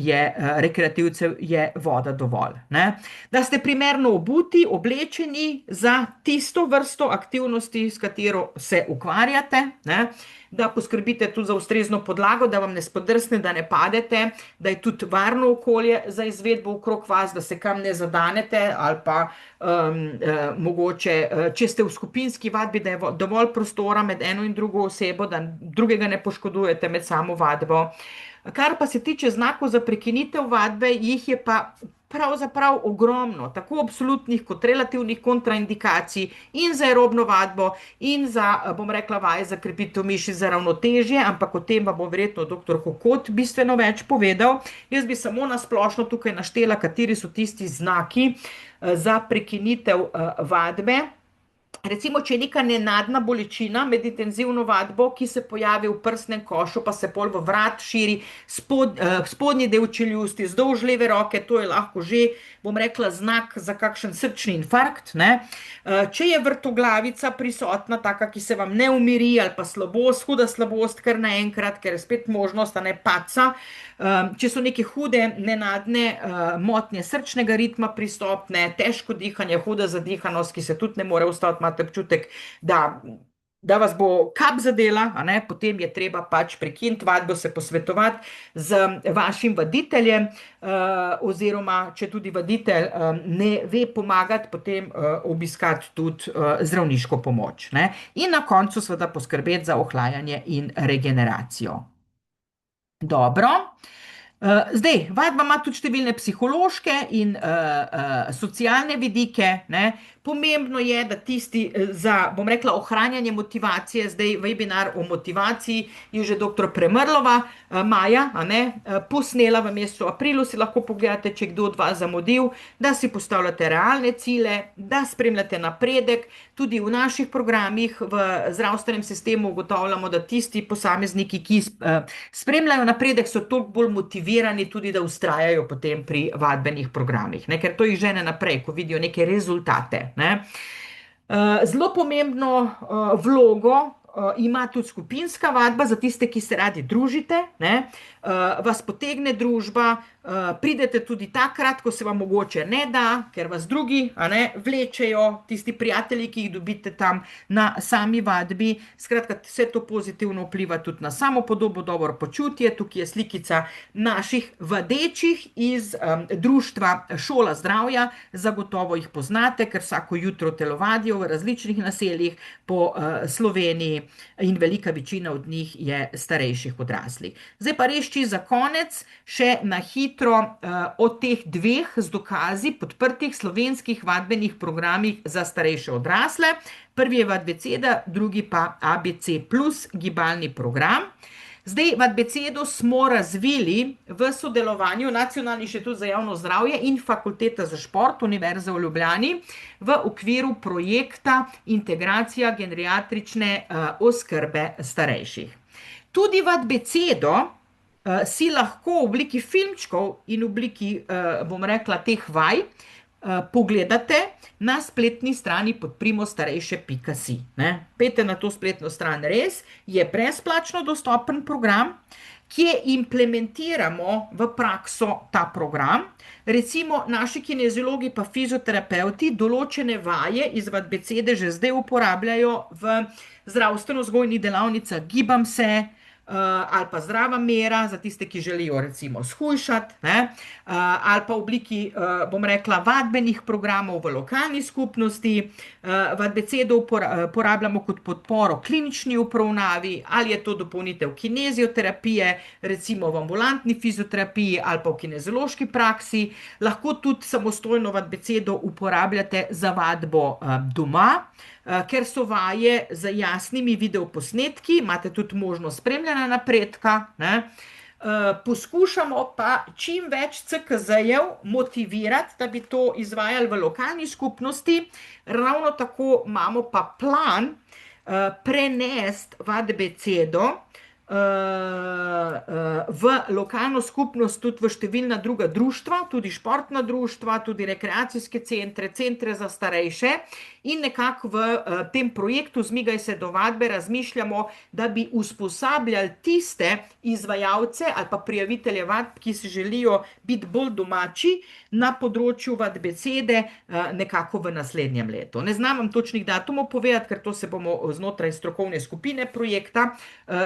rekreativcev je voda dovolj. Da ste primerno obuti, oblečeni za tisto vrsto aktivnosti, s katero se ukvarjate, da poskrbite tudi za ustrezno podlago, da vam ne spodrsne, da ne padete, da je tudi varno okolje za izvedbo okrog vas, da se kam ne zadanete ali pa mogoče, če ste v skupinski vadbi, da je dovolj prostora med eno in drugo osebo, da drugega ne poškodujete med samo vadbo. Kar pa se tiče znakov za prekinitev vadbe, jih je pa pravzaprav ogromno, tako absolutnih kot relativnih kontraindikacij in za aerobno vadbo in za, bom rekla, vaje za krepitev mišic za ravnotežje, ampak o tem vam bo verjetno dr. Kokot bistveno več povedal. Jaz bi samo na splošno tukaj naštela, kateri so tisti znaki za prekinitev vadbe. Recimo, če je neka nenadna bolečina med intenzivno vadbo, ki se pojavi v prsnem košu, pa se pol v vrat širi, spodnji del čeljusti, vzdolž leve roke, to je lahko že, bom rekla, znak za kakšen srčni infarkt. Če je vrtoglavica prisotna, taka, ki se vam ne umiri, ali pa slabost, huda slabost kar naenkrat, ker je spet možnost, padca. Če so neke hude, nenadne motnje srčnega ritma prisotne, težko dihanje, huda zadihanost, ki se tudi ne more ustaviti, imate občutek, da vas bo kap zadela, potem je treba pač prekiniti vadbo, se posvetovati z vašim vaditeljem, oziroma če tudi vaditelj ne ve pomagati, potem obiskati tudi zdravniško pomoč. In na koncu seveda poskrbeti za ohlajanje in regeneracijo. Dobro. Zdaj, vadba ima tudi številne psihološke in socialne vidike. Pomembno je, da tisti za, bom rekla, ohranjanje motivacije, zdaj webinar o motivaciji je že dr. Premrlova, Maja, posnela v mesecu aprilu, si lahko pogledate, če kdo od vas zamudil, da si postavljate realne cilje, da spremljate napredek. Tudi v naših programih v zdravstvenem sistemu ugotavljamo, da tisti posamezniki, ki spremljajo napredek, so toliko bolj motivirani tudi, da vztrajajo potem pri vadbenih programih, ker to jih žene naprej, ko vidijo neke rezultate. Zelo pomembno vlogo ima tudi skupinska vadba za tiste, ki se radi družite, vas potegne družba, pridete tudi takrat, ko se vam mogoče ne da, ker vas drugi vlečejo, tisti prijatelji, ki jih dobite tam na sami vadbi. Skratka, vse to pozitivno vpliva tudi na samopodobo, dobro počutje. Tukaj je slikica naših vadečih iz društva Šola zdravja, zagotovo jih poznate, ker vsako jutro telovadijo v različnih naseljih po Sloveniji. in velika večina od njih je starejših odraslih. Zdaj pa res čisto za konec, še na hitro o teh dveh z dokazi podprtih slovenskih vadbenih programih za starejše odrasle. Prvi je Vadbeceda, drugi pa ABC plus gibalni program. Zdaj, Vadbecedo smo razvili v sodelovanju Nacionalni inštitut za javno zdravje in Fakulteta za šport Univerze v Ljubljani v okviru projekta Integracija geriatrične oskrbe starejših. Tudi Vadbecedo si lahko v obliki filmčkov in v obliki, bom rekla, teh vaj pogledate na spletni strani podprimostarejše.si. Pejte na to spletno stran, res je brezplačno dostopen program, kje implementiramo v prakso ta program. Recimo naši kineziologi pa fizioterapevti določene vaje iz Vadbecede že zdaj uporabljajo v zdravstveno-vzgojnih delavnicah Gibam se, ali pa Zdrava mera za tiste, ki želijo recimo shujšati, ali pa v obliki, bom rekla, vadbenih programov v lokalni skupnosti. Vadbecedo uporabljamo kot podporo klinični upravnavi, ali je to dopolnitev kinezioterapije, recimo v ambulantni fizioterapiji ali pa v kineziološki praksi. Lahko tudi samostojno Vadbecedo uporabljate za vadbo doma, ker so vaje z jasnimi videoposnetki, imate tudi možnost spremljanja napredka. Poskušamo pa čim več CKZ-jev motivirati, da bi to izvajali v lokalni skupnosti. Ravno tako imamo pa plan prenesti Vadbecedo v lokalno skupnost, tudi v številna druga društva, tudi športna društva, tudi rekreacijske centre, centre za starejše. In nekako v tem projektu Zmigaj se do vadbe razmišljamo, da bi usposabljali tiste izvajalce ali pa prijavitelje vadb, ki si želijo biti bolj domači na področju Vadbecede nekako v naslednjem letu. Ne znam vam točnih datumov povedati, ker to se bomo znotraj strokovne skupine projekta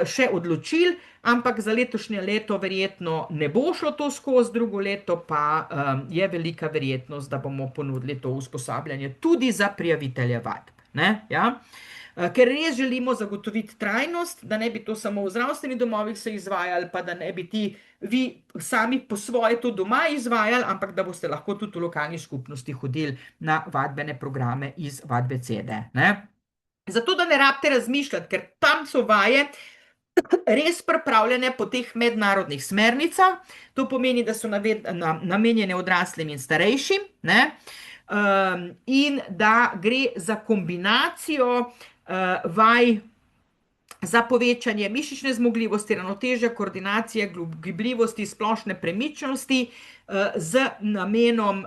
še odločili, ampak za letošnje leto verjetno ne bo šlo to skozi, drugo leto pa je velika verjetnost, da bomo ponudili to usposabljanje tudi za prijavitelje vadb. Ker res želimo zagotoviti trajnost, da ne bi to samo v zdravstvenih domovih se izvajali, pa da ne bi vi sami po svoje to doma izvajali, ampak da boste lahko tudi v lokalni skupnosti hodili na vadbene programe iz Vadbecede. Zato, da ne rabite razmišljati, ker tam so vaje res pripravljene po teh mednarodnih smernicah. To pomeni, da so namenjene odraslim in starejšim, in da gre za kombinacijo vaj za povečanje mišične zmogljivosti, ravnotežja, koordinacije, gibljivosti, splošne premičnosti z namenom,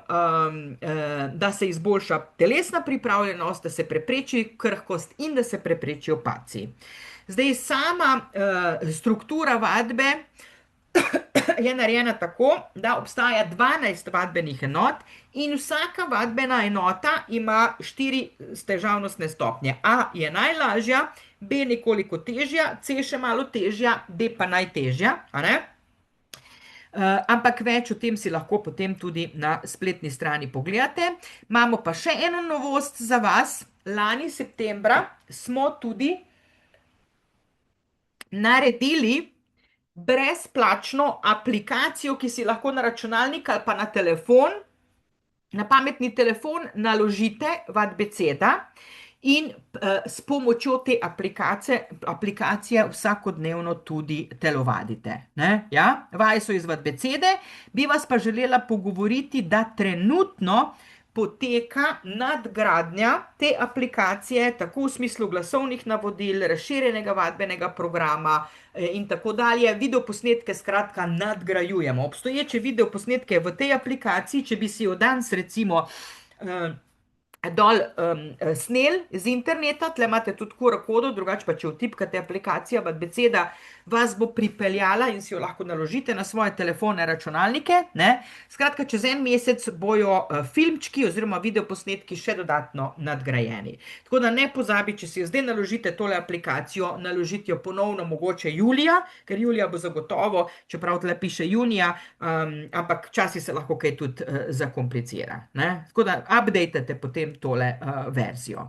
da se izboljša telesna pripravljenost, da se prepreči krhkost in da se preprečijo padci. Zdaj, sama struktura vadbe je narejena tako, da obstaja 12 vadbenih enot in vsaka vadbena enota ima 4 težavnostne stopnje. A je najlažja, B nekoliko težja, C še malo težja, D pa najtežja. Ampak več o tem si lahko potem tudi na spletni strani pogledate. Imamo pa še eno novost za vas. Lani septembra smo tudi naredili brezplačno aplikacijo, ki si lahko na računalnik ali pa na telefon, na pametni telefon naložite Vadbeceda in s pomočjo te aplikacije vsakodnevno tudi telovadite. Vaje so iz Vadbecede, bi vas pa želela pogovoriti, da trenutno poteka nadgradnja te aplikacije, tako v smislu glasovnih navodil, razširjenega vadbenega programa in tako dalje. Videoposnetke skratka nadgrajujemo. Obstoječe videoposnetke v tej aplikaciji, če bi si jo danes recimo dol snel z interneta, tle imate tudi QR kodo, drugače pa če vtipkate aplikacija Vadbeceda, vas bo pripeljala in si jo lahko naložite na svoje telefone, računalnike. Skratka, čez en mesec bojo filmčki oziroma videoposnetki še dodatno nadgrajeni. Tako da ne pozabi, če si jo zdaj naložite tole aplikacijo, naložite jo ponovno mogoče julija, ker julija bo zagotovo, čeprav tle piše junija, ampak časi se lahko kaj tudi zakomplicira. Tako da updatate potem tole verzijo.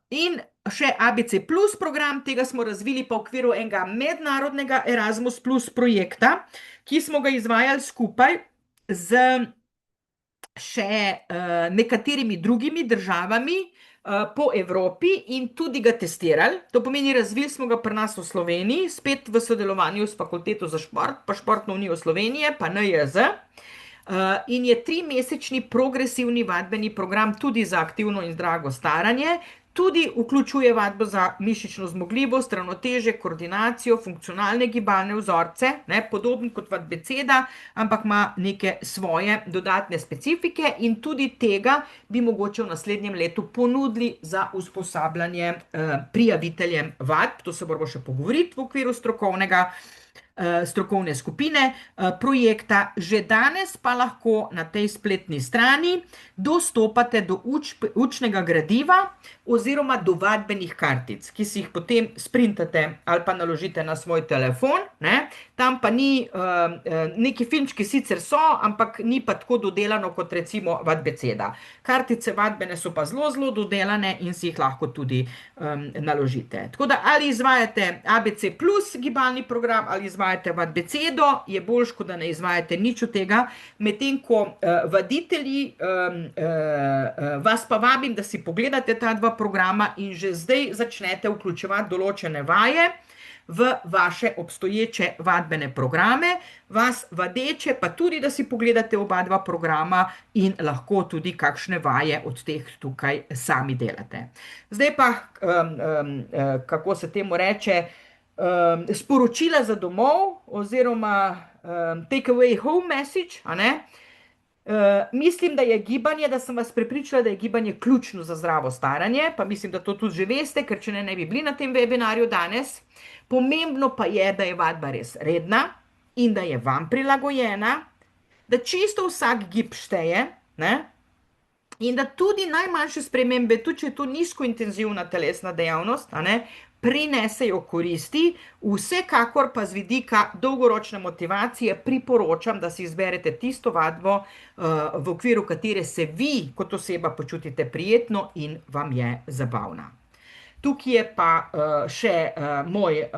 In še ABC Plus program, tega smo razvili pa v okviru enega mednarodnega Erasmus Plus projekta, ki smo ga izvajali skupaj z še nekaterimi drugimi državami po Evropi in tudi ga testirali. To pomeni, razvili smo ga pri nas v Sloveniji, spet v sodelovanju s Fakulteto za šport, pa Športno unijo Slovenije, pa NIJZ. In je 3-mesečni progresivni vadbeni program tudi za aktivno in zdravo staranje, tudi vključuje vadbo za mišično zmogljivost, ravnotežje, koordinacijo, funkcionalne gibalne vzorce, ne, podoben kot vadbeceda, ampak ima neke svoje dodatne specifike in tudi tega bi mogoče v naslednjem letu ponudili za usposabljanje prijaviteljem vadb. To se moramo še pogovoriti v okviru strokovne skupine projekta. Že danes pa lahko na tej spletni strani dostopate do učnega gradiva oziroma do vadbenih kartic, ki si jih potem sprintate ali pa naložite na svoj telefon, ne. Tam pa ni, neki filmčki sicer so, ampak ni pa tako dodelano kot recimo vadbeceda. Kartice vadbene so pa zelo, zelo dodelane in si jih lahko tudi naložite. Tako da ali izvajate ABC plus gibalni program ali izvajate vadbecedo, je boljš, kot da ne izvajate nič od tega, medtem ko vaditelji vas pa vabim, da si pogledate ta dva programa in že zdaj začnete vključevati določene vaje v vaše obstoječe vadbene programe, vas vadeče pa tudi, da si pogledate oba dva programa in lahko tudi kakšne vaje od teh tukaj sami delate. Zdaj pa, kako se temu reče, sporočila za domov oziroma take away home message, a ne? Mislim, da je gibanje, da sem vas prepričala, da je gibanje ključno za zdravo staranje, pa mislim, da to tudi že veste, ker če ne bi bili na tem webinarju danes. Pomembno pa je, da je vadba res redna in da je vam prilagojena, da čisto vsak gib šteje, ne? In da tudi najmanjše spremembe, tudi če je to nizkointenzivna telesna dejavnost, a ne, prinesejo koristi. Vsekakor pa z vidika dolgoročne motivacije priporočam, da si izberete tisto vadbo, v okviru katere se vi kot oseba počutite prijetno in vam je zabavna. Tukaj je pa še moj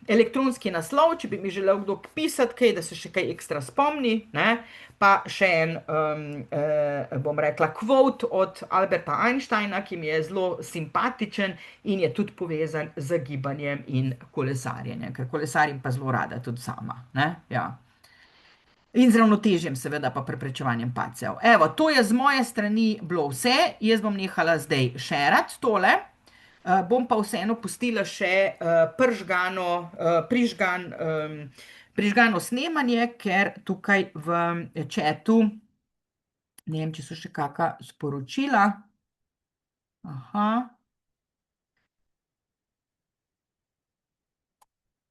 elektronski naslov, če bi mi želel kdo pisati kaj, da se še kaj ekstra spomni, ne? Pa še en, bom rekla, quote od Alberta Einsteina, ki mi je zelo simpatičen in je tudi povezan z gibanjem in kolesarjenjem, ker kolesarim pa zelo rada tudi sama, ne? Ja. In z ravnotežjem, seveda, pa preprečevanjem padcev. Evo, to je z moje strani bilo vse. Jaz bom nehala zdaj šerati tole. Bom pa vseeno pustila še prižgano snemanje, ker tukaj v chatu, ne vem, če so še kakšna sporočila. Aha.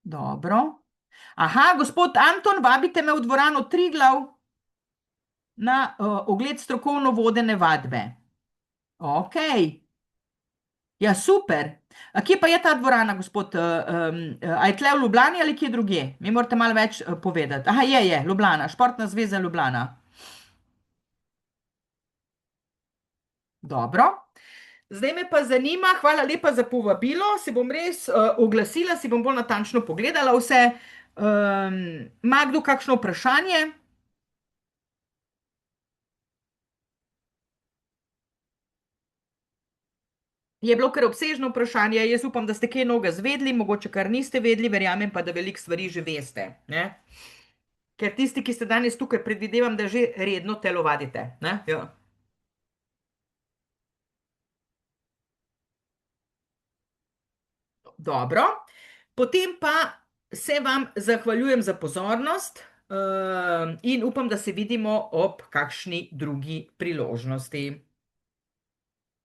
Dobro. Aha, gospod Anton, vabite me v dvorano Triglav na ogled strokovno vodene vadbe. Okej. Ja, super. A kje pa je ta dvorana, gospod? A je tle v Ljubljani ali kje drugje? Mi morate malo več povedati. Aha, je, Ljubljana, Športna zveza Ljubljana. Dobro. Zdaj me pa zanima, hvala lepa za povabilo, se bom res oglasila, si bom bolj natančno pogledala vse. Ima kdo kakšno vprašanje? Je bilo kar obsežno vprašanje, jaz upam, da ste kaj novega zvedeli, mogoče kar niste vedeli, verjamem pa, da veliko stvari že veste, ne? Ker tisti, ki ste danes tukaj, predvidevam, da že redno telovadite, ne? Ja. Dobro, potem pa se vam zahvaljujem za pozornost in upam, da se vidimo ob kakšni drugi priložnosti.